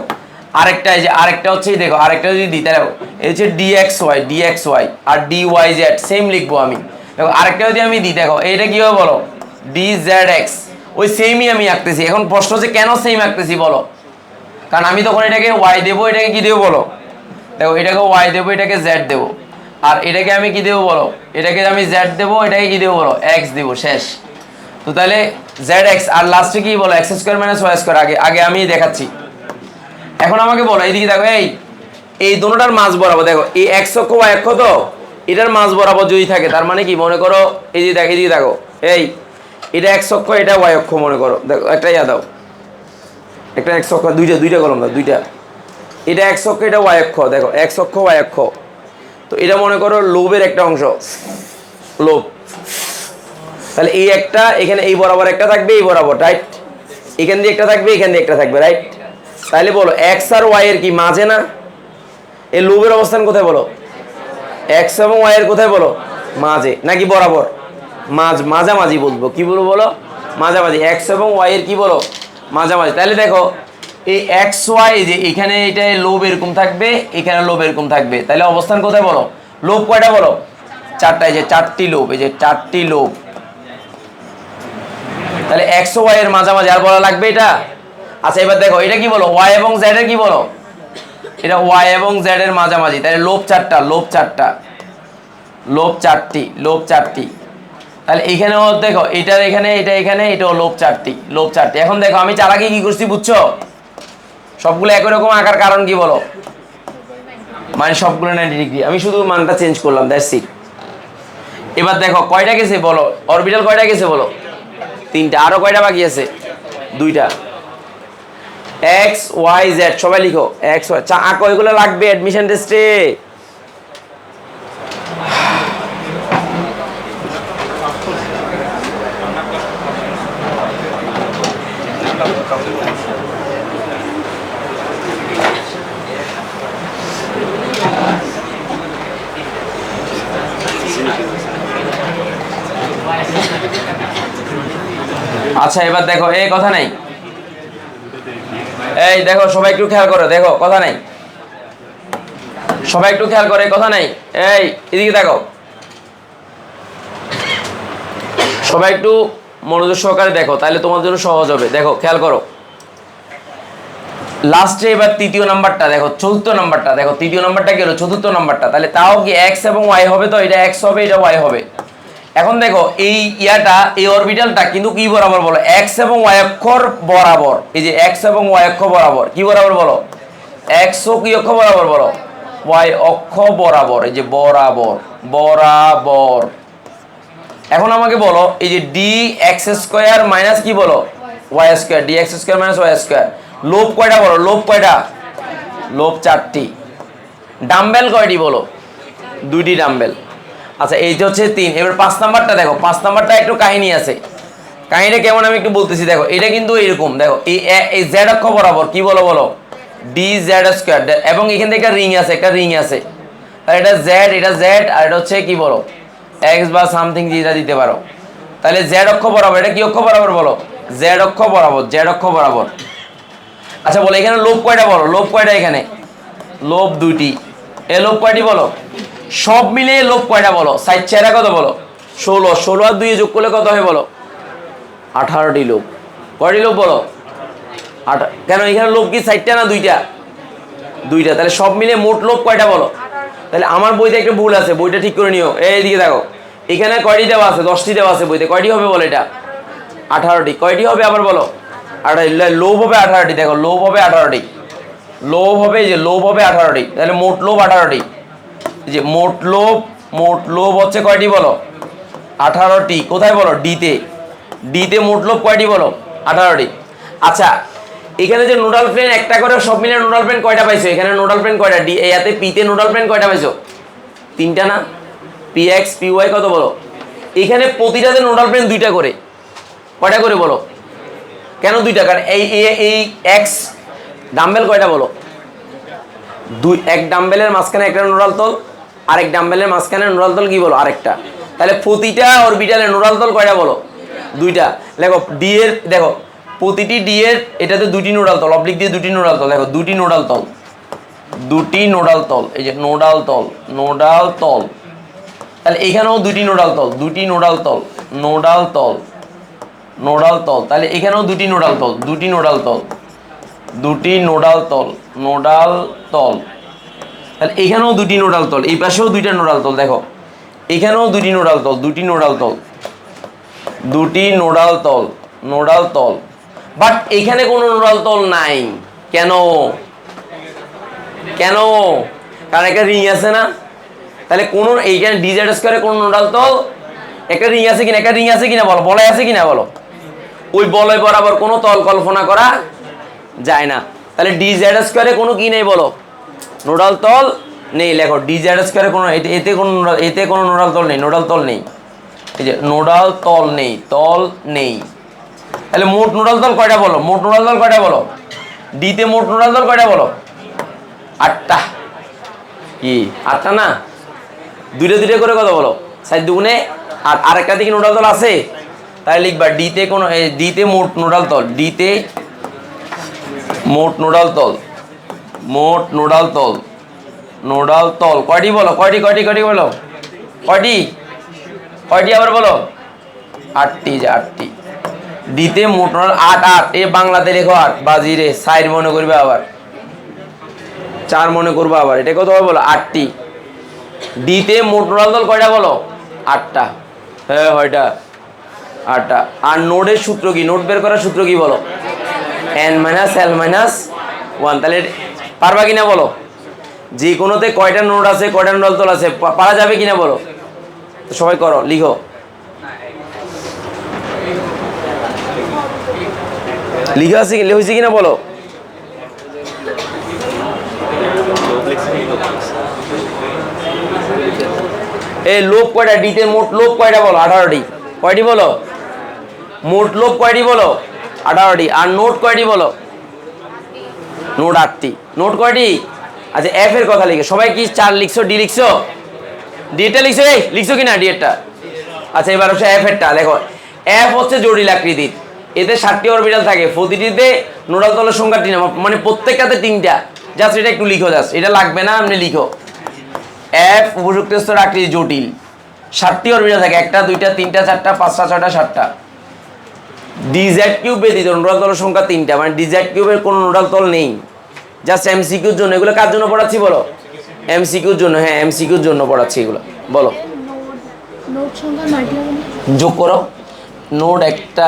আরেকটা এই যে আরেকটা হচ্ছে, দেখো আরেকটা যদি দিই, তাহলে এই হচ্ছে ডিএক্স ওয়াই আর ডি ওয়াই জেড, সেম লিখবো আমি। দেখো আরেকটা যদি আমি দিই, দেখো এটা কি হবে বলো, ডি জেড এক্স, ওই সেমই আমি আঁকতেছি। এখন প্রশ্ন হচ্ছে কেন সেম আঁকতেছি বলো, কারণ আমি তখন এটাকে ওয়াই দেবো, এটাকে কি দেবো বলো, দেখো এটাকে ওয়াই দেবো, এটাকে জেড দেবো, আর এটাকে আমি কি দেবো বলো, এটাকে আমি জেড দেবো, এটাকে কি দেবো বলো, এক্স দেবো, শেষ। তো তাহলে জেড এক্স আর লাস্টে কি বলো, X square minus Y square, আগে আগে আমি দেখাচ্ছি। এখন আমাকে বলো এইদিকে দেখো, এই দুটোটার মাঝ বরাবর দেখো, এই এক্স অক্ষ ওয়াই অক্ষ, তো এটার মাঝ বরাবর যদি থাকে, তার মানে কি মনে করো, এই যে দেখো এদিকে দেখো, এটা এক্স অক্ষ, এটা ওয়াই অক্ষ, মনে করো, দেখো একটা ইয়া দাও, একটা এক্স অক্ষ, দুইটা কলম দাও, দুইটা, এটা এক্স অক্ষ, এটা ওয়াই অক্ষ, দেখো এক্স অক্ষ ওয়াই অক্ষ। তো এটা মনে করো লোবের একটা অংশ, লোব। তাহলে এই একটা, এখানে এই বরাবর একটা থাকবে, এই বরাবর, রাইট, এখান দিয়ে একটা থাকবে, এখান দিয়ে একটা থাকবে, রাইট। তাহলে বলো এক্স আর ওয়াই এর কি মাঝে না, এই লোবের অবস্থান কোথায় বলো, এক্স এবং ওয়াই এর কোথায় বলো, মাঝে নাকি বরাবর, মাঝামাঝি বলবো, কি বলবো বলো, মাঝামাঝি, এক্স এবং ওয়াই এর কি বলো, মাঝামাঝি। তাহলে দেখো এই এক্স ওয়াই, যে এখানে এটা লোব এরকম থাকবে, এখানে লোব এরকম থাকবে, তাহলে অবস্থান কোথায় বলো, লোব কয়টা বলো, চারটা, এই যে চারটি লোব, এই যে চারটি লোব। তাহলে এক্স ও ওয়াই এর মাঝামাঝি, আর বলা লাগবে এটা। আচ্ছা এবার দেখো এটা কি বলো, ওয়াই এবং জেড এর কি বলো, এটা ওয়াই এবং জেড এর মাঝামাঝি, তাহলে লোব চারটা, লোব চারটা, লোব চারটি, লোব চারটি। তাহলে এইখানেও দেখো, এটার এখানে, এটা এখানে, এটাও লোব চারটি, লোব চারটি। এখন দেখো আমি চালাকি কি করছি বুঝছো, সবগুলো একই রকম আঁকার কারণ কি বলো, মানে সবগুলো 90 ডিগ্রি, আমি শুধু মানটা চেঞ্জ করলাম, দ্যাটস ইট। এবার দেখো কয়টা গেছে বলো, অরবিটাল কয়টা গেছে বলো, তিনটা, আরো কয়টা বাকি আছে, দুইটা। এক্স ওয়াই জেড, সবাই লিখো এক্স ওয়াই, আঁকো, এগুলো লাগবে অ্যাডমিশন টেস্টে। আচ্ছা এবার দেখো, এই কথা নাই, এই দেখো সবাই একটু খেয়াল করো, দেখো কথা নাই, সবাই একটু খেয়াল করে, কথা নাই, এই এদিকে দেখো, সবাই একটু মনোযোগ সহকারে দেখো, তাহলে তোমার জন্য সহজ হবে। দেখো খেয়াল করো, লাস্টে এবার তৃতীয় নাম্বারটা দেখো, চতুর্থ নাম্বারটা দেখো, তৃতীয় নাম্বারটা কি হলো, চতুর্থ নাম্বারটা, তাহলে তাও কি এক্স এবং ওয়াই হবে, তো এটা এক্স হবে, এটা ওয়াই হবে। এখন দেখো এই ইয়াটা, এই অরবিটালটা কিন্তু কি বরাবর বলো, এক্স এবং ওয়াই অক্ষর বরাবর, এই যে এক্স এবং ওয়াই অক্ষ বরাবর, কি বরাবর বলো, এক্স ও কি অক্ষ বরাবর বলো, ওয়াই অক্ষ বরাবর, এই যে বরাবর, বরাবর। এখন আমাকে বলো, এই যে ডি এক্স স্কোয়ার মাইনাস কি বলো, Y square, D X square minus Y square, lobe কয়টা বলো, লোভ কয়টা, লোভ চারটি, ডাম্বেল কয়টি বলো, দুইটি ডাম্বেল। আচ্ছা এইটা হচ্ছে 3। এবার 5 নাম্বারটা দেখো, 5 নাম্বারটা একটু কাহিনী আছে, কাহিনীটা কেমন আমি একটু বলতেছি। দেখো এটা কিন্তু এরকম, দেখো এই জেড অক্ষ বরাবর কি বলো বলো, ডি জেড স্কোয়ার, এবং এখান থেকে একটা রিং আছে, একটা রিং আছে, তাহলে এটা জেড আর এটা হচ্ছে কি বলো, এক্স বা সামথিং যেটা দিতে পারো। তাহলে জেড অক্ষ বরাবর, এটা কি অক্ষ বরাবর বলো, জেড অক্ষ বরাবর, জেড অক্ষ বরাবর। আচ্ছা বলো এখানে লোভ কয়টা বলো, লোভ কয়টা, এখানে লোভ দুইটি, এ লোভ কয়টি বলো, সব মিলে লোভ কয়টা বলো, সাইড চেহারা কত বলো, 16, 16 আর 2 যোগ করলে কত হয় বলো, 18টি লোভ। কয়টি লোভ বলো, কেন এখানে লোভ কি সাইডটা না দুইটা, দুইটা, তাহলে সব মিলে মোট লোভ কয়টা বলো। তাহলে আমার বইতে একটা ভুল আছে, বইটা ঠিক করে নিও। এইদিকে দেখো এখানে কয়টি দেওয়া আছে, 10টি দেওয়া আছে বইতে, কয়টি হবে বলো, এটা 18টি, কয়টি হবে আবার বলো, 18, লোভ হবে 18টি, দেখো লোভ হবে 18টি, লোভ হবে, এই যে লোভ হবে 18টি, তাহলে মোট লোভ 18টি, এই যে মোট লোভ হচ্ছে কয়টি বলো, 18টি, কোথায় বলো, ডিতে, ডিতে মোট লোভ কয়টি বলো, 18টি। আচ্ছা এখানে যে নোডাল প্লেন একটা করে সব মিলে নোডাল প্লেন কয়টা পাইছো, এখানে নোডাল প্লেন কয়টা, ডি এতে পিতে নোডাল প্লেন কয়টা পাইছো, 3টা না, পি এক্স পি ওয়াই কত বলো, এখানে প্রতিটাতে নোডাল প্লেন 2টা করে, কয়টা করে বলো, কেন 2টা, কারণ এই এক্স ডাম্বেল কয়টা বলো, এক ডাম্বেলের মাঝখানে একটা নোডাল তল, আরেক ডাম্বেলের মাঝখানে নোডাল তল কি বলো, আরেকটা, তাহলে প্রতিটা অরবিটালে নোডাল তল কয়টা বলো, দুইটা দেখো ডি এর দেখো প্রতিটি ডি এর এটাতে দুটি নোডাল তল অবলিক দিয়ে দুটি নোডাল তল দেখো দুটি নোডাল তল এই যে নোডাল তল তাহলে এখানেও দুটি নোডাল তল তাহলে এখানেও দুটি নোডাল তল তাহলে এখানেও দুটি নোডাল তল এই পাশেও দুইটা নোডাল তল দেখো এখানেও দুটি নোডাল তল বাট এখানে কোনো নোডাল তল নাই কেন কারণ একটা রিং আছে না তাহলে কোনো এইখানে ডিজেড স্কয়ারে কোনো নোডাল তল একটা রিং আছে কিনা বলো বলয় আছে কিনা বলো ওই বলয় বরাবর কোনো তল কল্পনা করা যায় না তাহলে ডিজেড স্কয়ারে কোনো কি নেই বলো নোডাল তল নেই লেখো ডিজেড স্কয়ারে কোনো এতে কোনো নোডাল তল নেই এই যে নোডাল তল নেই তাহলে মোট নোডাল তল কয়টা বলো ডিতে মোট নোডাল তল কয়টা বলো 8টা কি 8টা না দুইটা করে কত বলো 4 দুগুণে আর আরেকটা দিকে নোডাল তল আছে তাই লিখবা ডিতে মোট নোডাল তল কয়টি বলো কয়টি বলো কয়টি আবার বলো 8টি ডিতে মোট নোডাল 8 এ বাংলাতে লেখো 8 বাজি রে 4 মনে করবে আবার 4 মনে করবে আবার এটা কত হবে বলো 8টি ডিতে মোট নোডাল তল কয়টা বলো 8টা হ্যাঁ হয়টা 8টা আর নোডের সূত্র কি নোড বের করার সূত্র কি বলো n - l - 1 তাহলে পারবা কিনা বলো যে কোনোতে কয়টা নোড আছে কয়টা নোডাল তল আছে পারা যাবে কিনা বলো তো সবাই করো লিখো হয়েছে কিনা বলো এই লোভ কয়টা ডিতে মোট লোভ কয়টা বলো 18টি কয়টি বলো মোট লোভ কয়টি বলো 18টি আর নোট কয়টি বলো নোট 8টি নোট কয়টি আচ্ছা এফ এর কথা লিখে সবাই কি 4 লিখছো ডি লিখছো ডিটা লিখছো কিনা ডি এরটা আচ্ছা এবার হচ্ছে এফ এরটা দেখো এফ হচ্ছে জটিল আকৃতির এতে 7টি অরবিটাল থাকে প্রতিটিতে নোডাল তলের সংখ্যা 3 মানে প্রত্যেকটাতে 3টা জাস্ট এটা একটু লিখো জাস্ট এটা লাগবে না আপনি লিখো এফ উপযুক্ত স্তর আকৃতি জটিল 7টি অরবিটাল থাকে 1টা 2টা 3টা 4টা 5টা 6টা 7টা ডিজেড কিউব ব্যতীত নোডাল তলের সংখ্যা 3টা মানে ডিজেড কিউবের কোনো নোডাল তল নেই জাস্ট এমসিকিউর জন্য এগুলো কার জন্য পড়াচ্ছি বলো এমসিকিউর জন্য হ্যাঁ এমসিকিউর জন্য পড়াচ্ছি এগুলো বলো নোট সংখ্যা 9টি হবে যোগ করো নোট একটা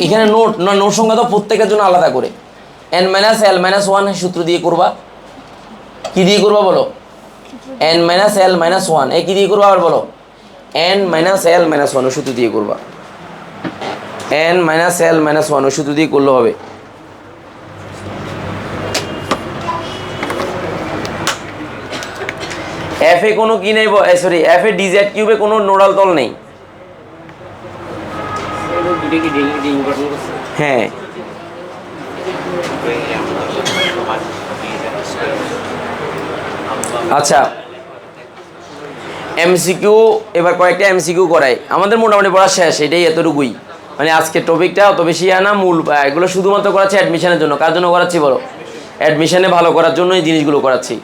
এখানে নোট সংখ্যা তো প্রত্যেকের জন্য আলাদা করে n - l - 1 সূত্র দিয়ে করবা কি দিয়ে করবা বলো n - l - 1 কি দিয়ে করবা আবার বলো n - l - 1 সূত্র দিয়ে করবা n - l - 1 সূত্র দিয়ে করলে হবে এফ এ কোনো কি নেই সরি এফ এ ডিজেড কিউবে কোনো নোডাল তল নেই হ্যাঁ আচ্ছা এমসিকিউ এবার কয়েকটা এমসিকিউ করাই আমাদের মোটামুটি পড়া শেষ এটাই এতটুকুই মানে আজকের টপিকটা অত বেশি না মূল এগুলো শুধুমাত্র করাচ্ছি অ্যাডমিশনের জন্য কার জন্য করাচ্ছি বলো অ্যাডমিশনে ভালো করার জন্য এই জিনিসগুলো করাচ্ছি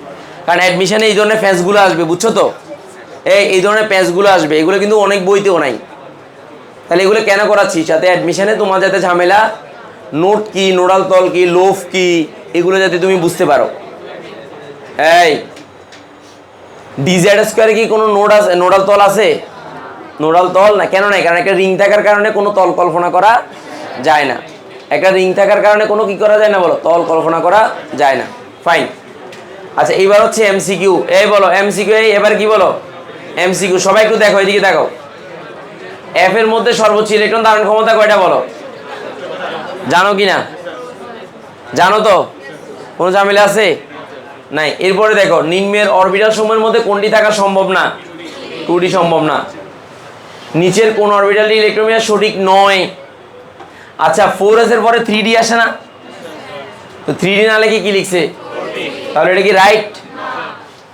কারণ অ্যাডমিশনে এই ধরনের প্যাচগুলো আসবে বুঝছো তো এই ধরনের প্যাচগুলো আসবে এগুলো কিন্তু অনেক বইতেও নাই তাহলে এগুলো কেন করাচ্ছি যাতে অ্যাডমিশনে তোমার যাতে ঝামেলা নোট কি নোডাল তল কি লোভ কি এগুলো যাতে তুমি বুঝতে পারো এই ডিজেড স্কয়ারে কি কোনো নোড আছে নোডাল তল আছে নোডাল তল না কেন নাই কারণ একটা রিং থাকার কারণে কোনো তল কল্পনা করা যায় না একটা রিং থাকার কারণে কোনো কি করা যায় না বলো তল কল্পনা করা যায় না ফাইন আচ্ছা এইবার হচ্ছে এমসিকিউ এই বলো এমসিকিউ এবার কি বলো এমসিকিউ সবাই একটু দেখো এদিকে দেখো এফ এর মধ্যে সর্বোচ্চ ইলেকট্রন ধারণ ক্ষমতা কয়টা বলো জানো কি না জানো তো কোনো ঝামেলা আছে নাই এরপরে দেখো নিম্নের অরবিটাল সমূহের মধ্যে কোনটি থাকা সম্ভব না 2টি সম্ভব না নিচের কোন অরবিটালটি ইলেকট্রন বিন্যাস সঠিক নয় আচ্ছা 4s এর পরে 3d আসে না তো 3d না লিখে কি লিখছে তাহলে এটা কি রাইট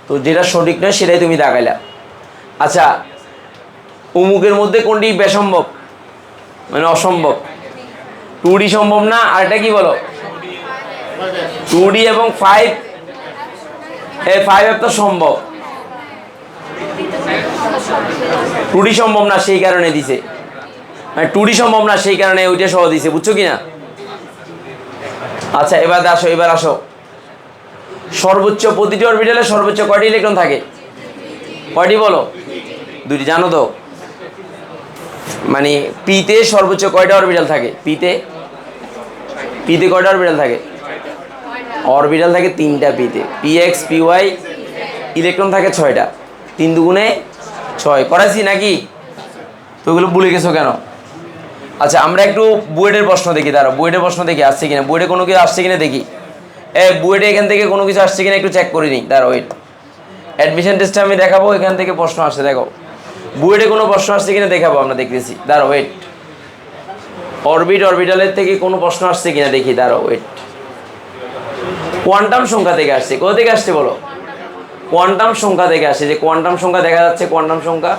তো যেটা সঠিক নয় সেটাই তুমি দেখাইলা আচ্ছা অমুকের মধ্যে কোনটি বেসম্ভব মানে অসম্ভব। 2D সম্ভব না, আর এটা কি বলো? 2D এবং 5 এই 5F তো সম্ভব। 2D সম্ভব না সেই কারণে দিছে, মানে 2D সম্ভব না সেই কারণে ওইটা সহ দিছে, বুঝছো কি না? আচ্ছা এবার আসো, এবার আসো। সর্বোচ্চ প্রতিটি অরবিটালে সর্বোচ্চ কয়টি ইলেকট্রন থাকে? কয়টি বলো? 2টি, জানো তো? মানে পিতে সর্বোচ্চ কয়টা অরবিটাল থাকে? পিতে কয়টা অরবিটাল থাকে? অরবিটাল থাকে 3টা পিতে। px py ইলেকট্রন থাকে 6টা। 3 দুগুণে 6 করাইছি নাকি? তো ওগুলো ভুলে গেছো কেন? আচ্ছা আমরা একটু বুয়েটের প্রশ্ন দেখি, দাঁড়াও বুয়েটের প্রশ্ন দেখি আসছে কিনা, বুয়েটে কোনো কিছু আসছে কিনা দেখি। বুয়েটে এখান থেকে কোনো কিছু আসছে কিনা একটু চেক করে নিই, দাঁড়াও ওয়েট। অ্যাডমিশন টেস্টে আমি দেখাবো এখান থেকে প্রশ্ন আসছে, দেখো বুয়েটে কোনো প্রশ্ন আসছে কিনা দেখাবো, আমরা দেখতেছি, দাঁড়াও ওয়েট। অরবিটালের থেকে কোনো প্রশ্ন আসছে কিনা দেখি, দাঁড়াও ওয়েট। কোয়ান্টাম সংখ্যা থেকে আসছে, কোথা থেকে আসছে বলো? কোয়ান্টাম সংখ্যা থেকে আসছে, যে কোয়ান্টাম সংখ্যা দেখা যাচ্ছে, কোয়ান্টাম সংখ্যা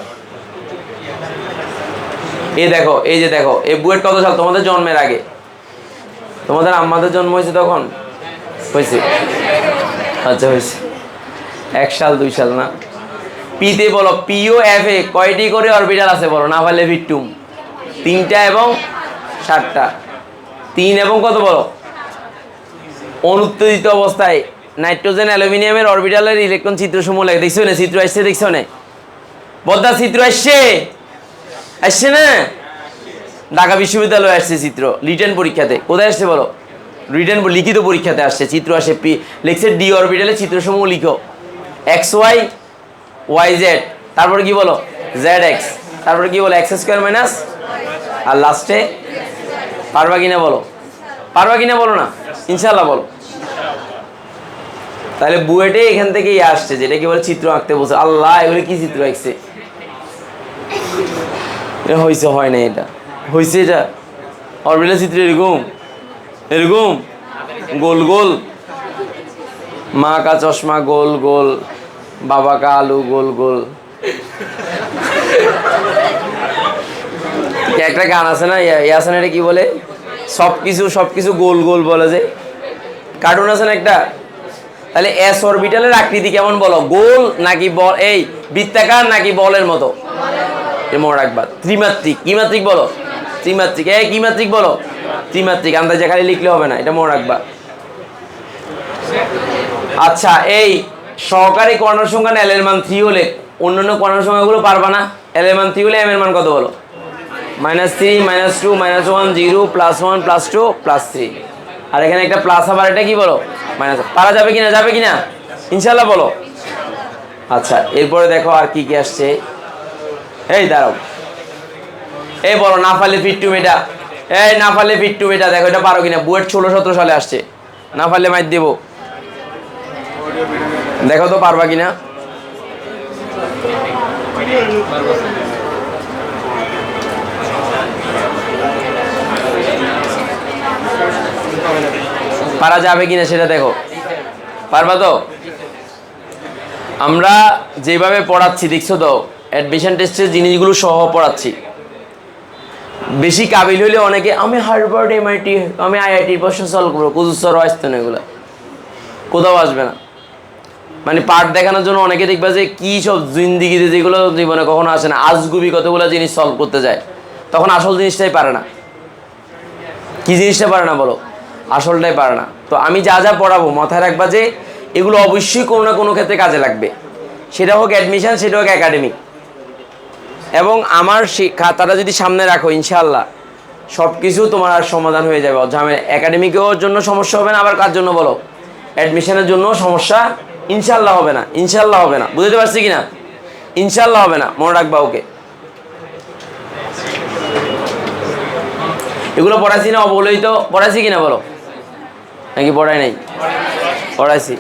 এই দেখো, এই যে দেখো, এই বুয়েট কত সাল? তোমাদের জন্মের আগে। তোমাদের আমাদের জন্ম হয়েছে তখন? হয়েছে, আচ্ছা হয়েছে। 1 সাল 2 সাল না। পিতে বলো, পিও এফ এ কয়টি করে অরবিটাল আছে বলো? না পারলে ভিট্টুম। 3টা এবং 7টা। 3 এবং কত বলো? অনুত্তেজিত অবস্থায় নাইট্রোজেন অ্যালুমিনিয়ামের অরবিটালের ইলেকট্রন চিত্রসমূহ লেখে। দেখছো না চিত্র আসছে? দেখছো না বদ্দা চিত্র আসছে? আসছে না? ঢাকা বিশ্ববিদ্যালয়ে আসছে চিত্র রিটেন পরীক্ষাতে। কোথায় আসছে বলো? রিটেন লিখিত পরীক্ষাতে আসছে চিত্র, আসে লিখছে ডি অরবিটালে চিত্রসমূহ লিখো, এক্স ওয়াই ওয়াই জেড, তারপরে কি বলো? জেড এক্স, তারপরে কি বলো? এক্স স্কোয়ার মাইনাস, আর লাস্টে পারবা কিনা বলো? পারবা কিনা বলো না? ইনশাল্লাহ বলো। তাহলে বুয়েটে এখান থেকেই আসছে, যেটা কি বলে চিত্র আঁকতে বলছে। আল্লাহ, এগুলো কি চিত্র আঁকছে? হয়েছে, হয় না, এটা হয়েছে, এটা অরবিটাল চিত্র এরকম এরকম গোল গোল, মা কা চশমা গোল গোল, বাবা কা আলু গোল গোল। একটা গান আছে না, ইয়াসান, এটা কি বলে? সবকিছু গোল গোল বলে, যে কার্টুন আছে না একটা। তাহলে এস অরবিটালের আকৃতি কেমন বলো? গোল নাকি বল, এই বৃত্তাকার নাকি বলের মতো? মনে রাখবা, ত্রিমাত্রিক। কি মাত্রিক বলো? ত্রিমাত্রিক। কি মাত্রিক বলো? ত্রিমাত্রিক। আন্দাজে খালি লিখলে হবে না, এটা মনে রাখবা। আচ্ছা, এই সহকারী কর্ণর সংখ্যা এল এর মান 3 হলে অন্যান্য কর্ণর সংখ্যাগুলো পারবা না? এল এর মান 3 হলে এম এর মান কত বলো? -3 -2 -1 0 +1 +2 +3। আর এখানে একটা প্লাস, আবার এটা কি বলো? মাইনাস। পারা যাবে কিনা? যাবে কিনা? ইনশাল্লাহ বলো। আচ্ছা এরপরে দেখো আর কি কি আসছে। এই দাঁড়াও, এই বলো না পারলে ফিটটুম এটা। এই না পারলে ফিটটুম এটা, দেখো এটা পারো কিনা। বুয়েট 16-17 সালে আসছে, না পারলে মাইর দেবো। দেখো তো পারবা কিনা। পারা যাবে কিনা সেটা দেখো, পারবা তো? আমরা যেভাবে পড়াচ্ছি দেখছো তো, অ্যাডমিশন টেস্টের জিনিসগুলো সহ পড়াচ্ছি। বেশি কাবিল হইলে অনেকে আমি হার্ভার্ড এমআইটি আমি আইআইটির প্রশ্ন সলভ করবো, কুজুস্তর আসতো না, এগুলো কোথাও আসবে না। মানে পার্ট দেখানোর জন্য অনেকে দেখবা যে কী সব জিন্দিগিতে যেগুলো জীবনে কখনো আসে না, আজগুবি কতগুলো জিনিস সলভ করতে যায়, তখন আসল জিনিসটাই পারে না। কি জিনিসটা পারে না বলো? আসলটাই পারে না। তো আমি যা যা পড়াবো মাথায় রাখবা যে এগুলো অবশ্যই কোনো না কোনো ক্ষেত্রে কাজে লাগবে, সেটা হোক অ্যাডমিশন, সেটা হোক একাডেমিক। এবং আমার খাতাটা যদি সামনে রাখো, ইনশাআল্লাহ সব কিছু তোমার আর সমাধান হয়ে যাবে। ঝামেলা একাডেমিকের জন্য সমস্যা হবে না, আবার কার জন্য বলো? অ্যাডমিশনের জন্য সমস্যা ইনশাআল্লাহ হবে না। ইনশাআল্লাহ হবে না, বুঝতে পারছি কিনা? ইনশাআল্লাহ হবে না, মনে রাখবা। ওকে, এগুলো পড়াইছি না? বলেই তো পড়াইছি কিনা বলো, নাকি পড়াই নাই? পড়াইছি।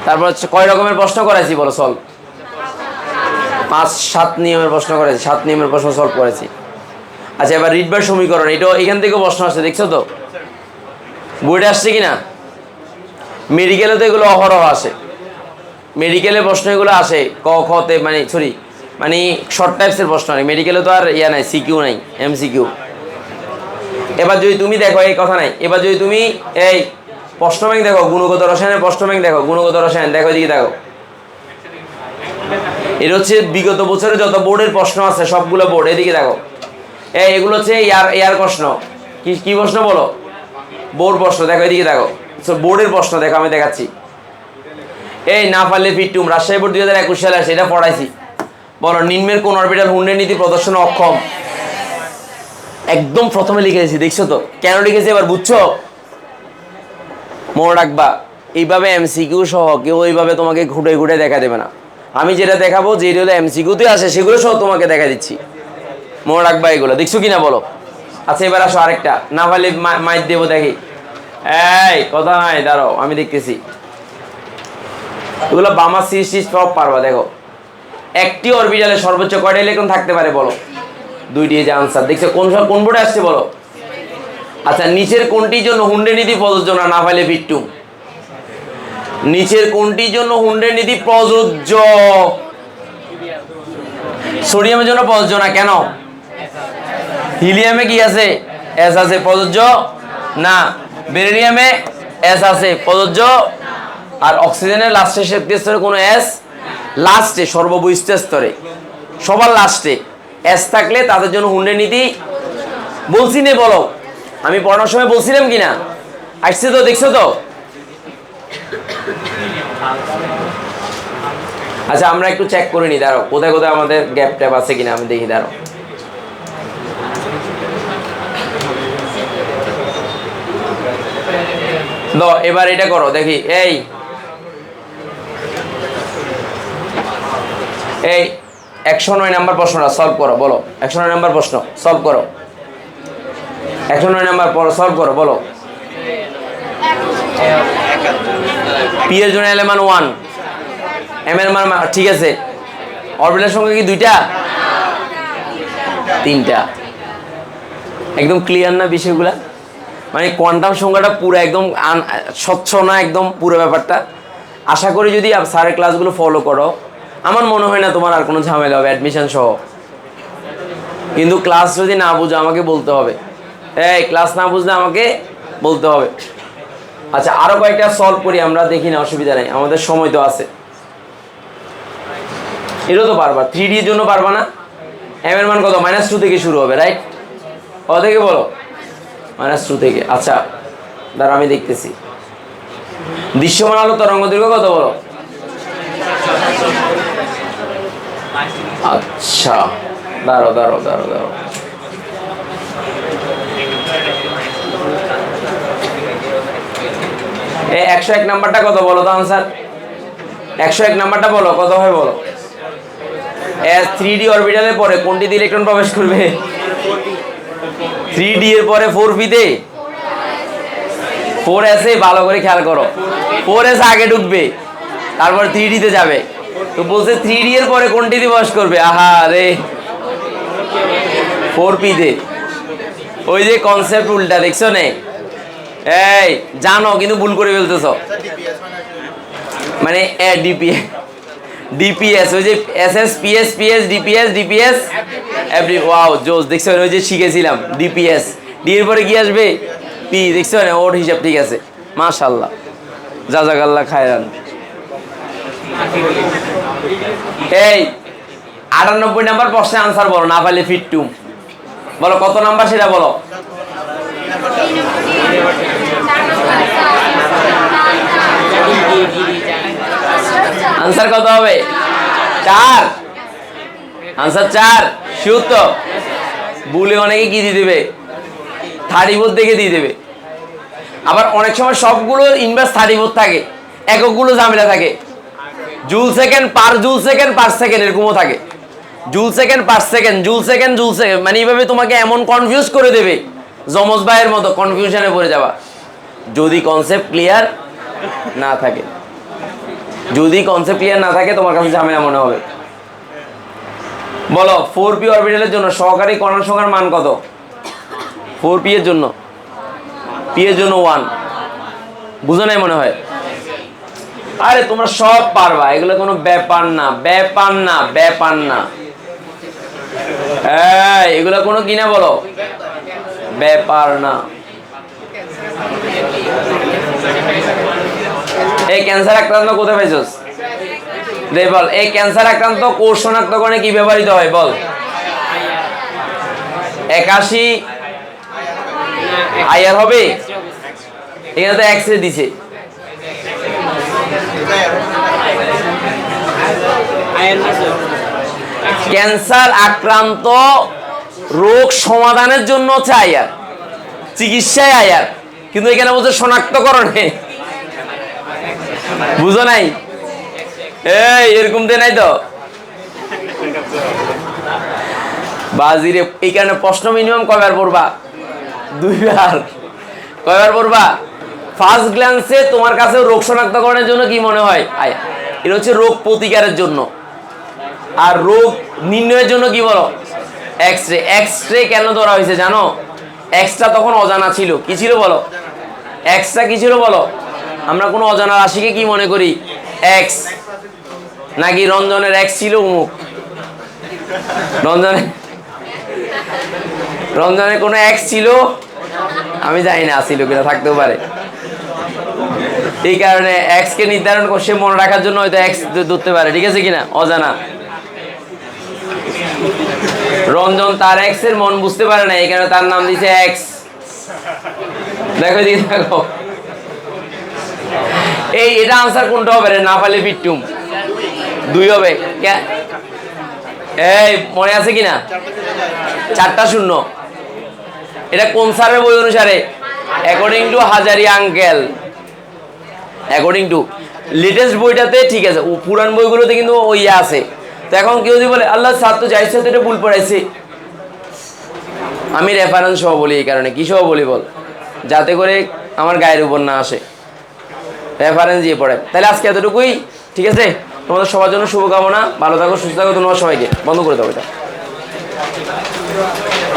তারপর কয় রকমের প্রশ্ন করাইছি বলো? সলভ 5-7 নিয়মের প্রশ্ন করেছি, 7 নিয়মের প্রশ্ন সলভ করেছি। আচ্ছা এবার রিডবার সমীকরণ, এটাও এখান থেকেও প্রশ্ন আসছে, দেখছো তো বোর্ডে আসছে কিনা? মেডিকেলে তো এগুলো অহরহ আসে, মেডিকেলের প্রশ্ন এগুলো আসে ক খতে, মানে সরি মানে শর্ট টাইপসের প্রশ্ন নেই, মেডিকেলে তো আর ইয়া নাই, সিকিউ নাই, এমসিকিউ। এবার যদি তুমি দেখো, এই কথা নাই, এবার যদি তুমি এই প্রশ্ন ব্যাংক দেখো, গুণগত রসায়নের প্রশ্ন ব্যাংক দেখো, গুণগত রসায়ন দেখো, এদিকে দেখো, এটা হচ্ছে বিগত বছরে যত বোর্ডের প্রশ্ন আছে সবগুলো বোর্ড, এদিকে দেখো, এগুলো হচ্ছে এয়ার প্রশ্ন। কি কি প্রশ্ন বলো? বোর্ড প্রশ্ন দেখো, এদিকে দেখো, বোর্ডের প্রশ্ন দেখো, আমি দেখাচ্ছি। এই না পারলে ফিটুম, রাজশাহী বোর্ড 2021 সালে আসে, এটা পড়াইছি। বলো, নিম্নের কোন অরবিটাল হুন্ডের নীতি প্রদর্শনে অক্ষম? একদম প্রথমে লিখেছি, দেখছো তো কেন লিখেছি, এবার বুঝছো? মনে রাখবা, এইভাবে এমসিকিউ সহ কেউ এইভাবে তোমাকে ঘুরে ঘুরে দেখা দেবে না। আমি যেটা দেখাবো, যেটা হলো এমসিকিউতে আসে সেগুলো সহ তোমাকে দেখা দিচ্ছি। মনে রাখবা এগুলো, দেখছো কিনা বলো? আচ্ছা এবার আসো আরেকটা, না পারলে মাইক দেবো, দেখি। এই কথা নাই, দাঁড়াও আমি দেখতেছি। এগুলো বামা সিরিজ সব পারবা, দেখো। একটি অরবিটালে সর্বোচ্চ কয়টা ইলেকট্রন থাকতে পারে বলো? দুইটি, যে আনসার দেখছো। কোন বোর্ডে আসছে বলো? আচ্ছা, নিচের কোনটির জন্য হুন্ডে নীতি প্রযোজ্য না পাইলে ফিটুম? নিচের কোনটির জন্য হুন্ডে নীতি প্রযোজ্য? সোডিয়ামের জন্য প্রযোজ্য না, কেন? হিলিয়ামে কি আছে? এস আছে, প্রযোজ্য না। বেরিলিয়ামে এস আছে, প্রযোজ্য। আর অক্সিজেনের লাস্টে শক্তি স্তরে কোনো এস, লাস্টে সর্ববহিষ্ঠ স্তরে সবার লাস্টে এস থাকলে তাদের জন্য হুন্ডে নীতি। বলছি নে, বলো, আমি পড়ানোর সময় বলছিলাম কিনা? আসছে তো, দেখছো তো? আচ্ছা আমরা একটু চেক করে নি, দাঁড়ো, কোথায় কোথায় আমাদের গ্যাপ ট্যাপ আছে কিনা আমি দেখি, দাঁড়ো। এবার এটা করো, দেখি। এই 109 নাম্বার প্রশ্নটা সলভ করো, বলো। 109 নাম্বার প্রশ্ন সলভ করো, 109 নাম্বার সলভ করো, বলো। পি এর জন্য এল এর মান 1, এম এর মান, ঠিক আছে। অরবিটালের সংখ্যা কি দুইটা? তিনটা। একদম ক্লিয়ার না বিষয়গুলা? মানে কোয়ান্টাম সংখ্যাটা পুরো একদম স্বচ্ছ না, একদম পুরো ব্যাপারটা। আশা করি যদি স্যারের ক্লাসগুলো ফলো করো, আমার মনে হয় না তোমার আর কোনো ঝামেলা হবে অ্যাডমিশন সহ। কিন্তু ক্লাস যদি না বুঝো আমাকে বলতে হবে, ক্লাস না বুঝলে আমাকে বলতে হবে। আচ্ছা আরো কয়েকটা সলভ করি আমরা, দেখি না, অসুবিধা নেই, আমাদের সময় তো আছে। এটা তো পারবা, 3D এর জন্য পারবা না? এম এর মান কত? -2 থেকে শুরু হবে, রাইট? ও থেকে বলো, -2 থেকে। আচ্ছা দাঁড়া আমি দেখতেছি। দৃশ্যমান আলো তরঙ্গ দৈর্ঘ্য কত বলো? আচ্ছা দাঁড়ো, এই 101 নাম্বারটা কত বলো তো আনসার? 101 নাম্বারটা বলো, কত হয় বলো? এস 3D অরবিটালের পরে কোনটিতে ইলেকট্রন প্রবেশ করবে? 3D এর পরে 4p তে, 4s এ, ভালো করে খেয়াল করো, 4s আগে ঢুকবে, তারপর 3D তে যাবে। তো বলছে 3D এর পরে কোনটিতে প্রবেশ করবে? আহা রে, 4p তে। ওই যে কনসেপ্ট উল্টা, দেখছো নে? এই জানো কিন্তু ভুল করে ফেলতেছ। মানে ডিপিএস, ওই যে SS PS PS DPS DPS every, wow জোস, দেখছো? ওই যে শিখেছিলাম ডিপিএস, ডি এর পরে কি আসবে? পি, দেখছো না? ওর হিসাব ঠিক আছে, মাশাআল্লাহ, জাযাকাল্লাহ খায়রান। এই 98 নাম্বার প্রশ্নে আনসার বলো, না পারলে ফিটুম বলো। কত নাম্বার সেটা বলো? আনসার কত হবে? 4। আনসার 4, শিওর তো? ভুলে অনেকে কি দিয়ে দেবে? 34 দেখে দিয়ে দেবে। আবার অনেক সময় সবগুলো ইনভার্স 34 থাকে, এককগুলো ঝামেলা থাকে। জুল সেকেন্ড পার জুল সেকেন্ড পার সেকেন্ড এরকমও থাকে। Joule second per second, joule second joule second, মানে এইভাবে তোমাকে এমন কনফিউজ করে দেবে, যমজ ভাইয়ের মতো কনফিউশনে পড়ে যাবা যদি কনসেপ্ট ক্লিয়ার না থাকে। যদি কনসেপ্ট ক্লিয়ার না থাকে তোমার কাছে ঝামেলা মনে হবে। বলো 4p অরবিটালের জন্য সহকারী কণার সংখ্যার মান কত? 4p এর জন্য, p এর জন্য 1। বুঝো নাই মনে হয়? আরে তোমরা সব পারবা, এগুলো কোনো ব্যাপার না, ব্যাপার না, ব্যাপার না। এগুলো কোনো কিনা বলো ব্যাপার না। এই ক্যান্সার আক্রান্ত কোথায় পাইছস? দে বল, এই ক্যান্সার আক্রান্ত কোষ শনাক্তকরণে কি ব্যবহৃত হয় বল? 81 আইআর হবে, এখানে তো এক্স রে দিছে। ক্যান্সার আক্রান্ত রোগ সমাধানের জন্য হচ্ছে আইআর, চিকিৎসায় আইআর, কিন্তু এখানে বলছে শনাক্তকরণে। বুঝো নাই? এই এরকম দে নাই তো বাজিরে। এই কারণে প্রশ্ন মিনিমাম কয়বার পড়বা? 2 বার। কয়বার পড়বা? ফার্স্ট গ্ল্যান্সে তোমার কাছে রোগ শনাক্তকরণের জন্য কি মনে হয়? আয়, এটা হচ্ছে রোগ প্রতিকারের জন্য। আর রোগ নির্ণয়ের জন্য কি বলো? X ray. এক্স রে কেন ধরা হয়েছে জানো? এক্সটা তখন অজানা ছিল। কি ছিল বলো? এক্সটা কি ছিল বলো? আমরা কোনো অজানা রাশিকে কি মনে করি? এক্স। নাকি রঞ্জনের এক্স ছিল অমুক? রঞ্জনের কোনো এক্স ছিল? আমি জানি না ছিল কিনা, থাকতেও পারে। এই কারণে এক্স কে নির্ধারণ করছে মনে রাখার জন্য হয়তো এক্স ধরতে পারে, ঠিক আছে কিনা? অজানা। রঞ্জন তার এক্স এর মন বুঝতে পারে না, এই কারণে তার নাম দিয়েছে এক্স। দেখো দিকে দেখো, এটা আনসার কোনটা হবে রে? না পারলে পিট্টুম 2 হবে। এই মনে আছে কিনা? 4টা 0। এটা কোন স্যারের বই অনুসারে? According to Hazari uncle. According to latest বইটাতে ঠিক আছে, পুরান বইগুলোতে কিন্তু ওই আছে। তো এখন কেউ যদি বলে আল্লাহ স্যার তো যাইছে তো এটা ভুল পড়াইছে, আমি রেফারেন্স সহ বলি। এই কারণে কি সহ বলি বল? যাতে করে আমার গায়ের উপর না আসে, রেফারেন্স দিয়ে পড়ে। তাহলে আজকে এতটুকুই, ঠিক আছে? তোমাদের সবার জন্য শুভকামনা, ভালো থাকো, সুস্থ থাকো। ধন্যবাদ সবাইকে। বন্ধ করে দাও এটা।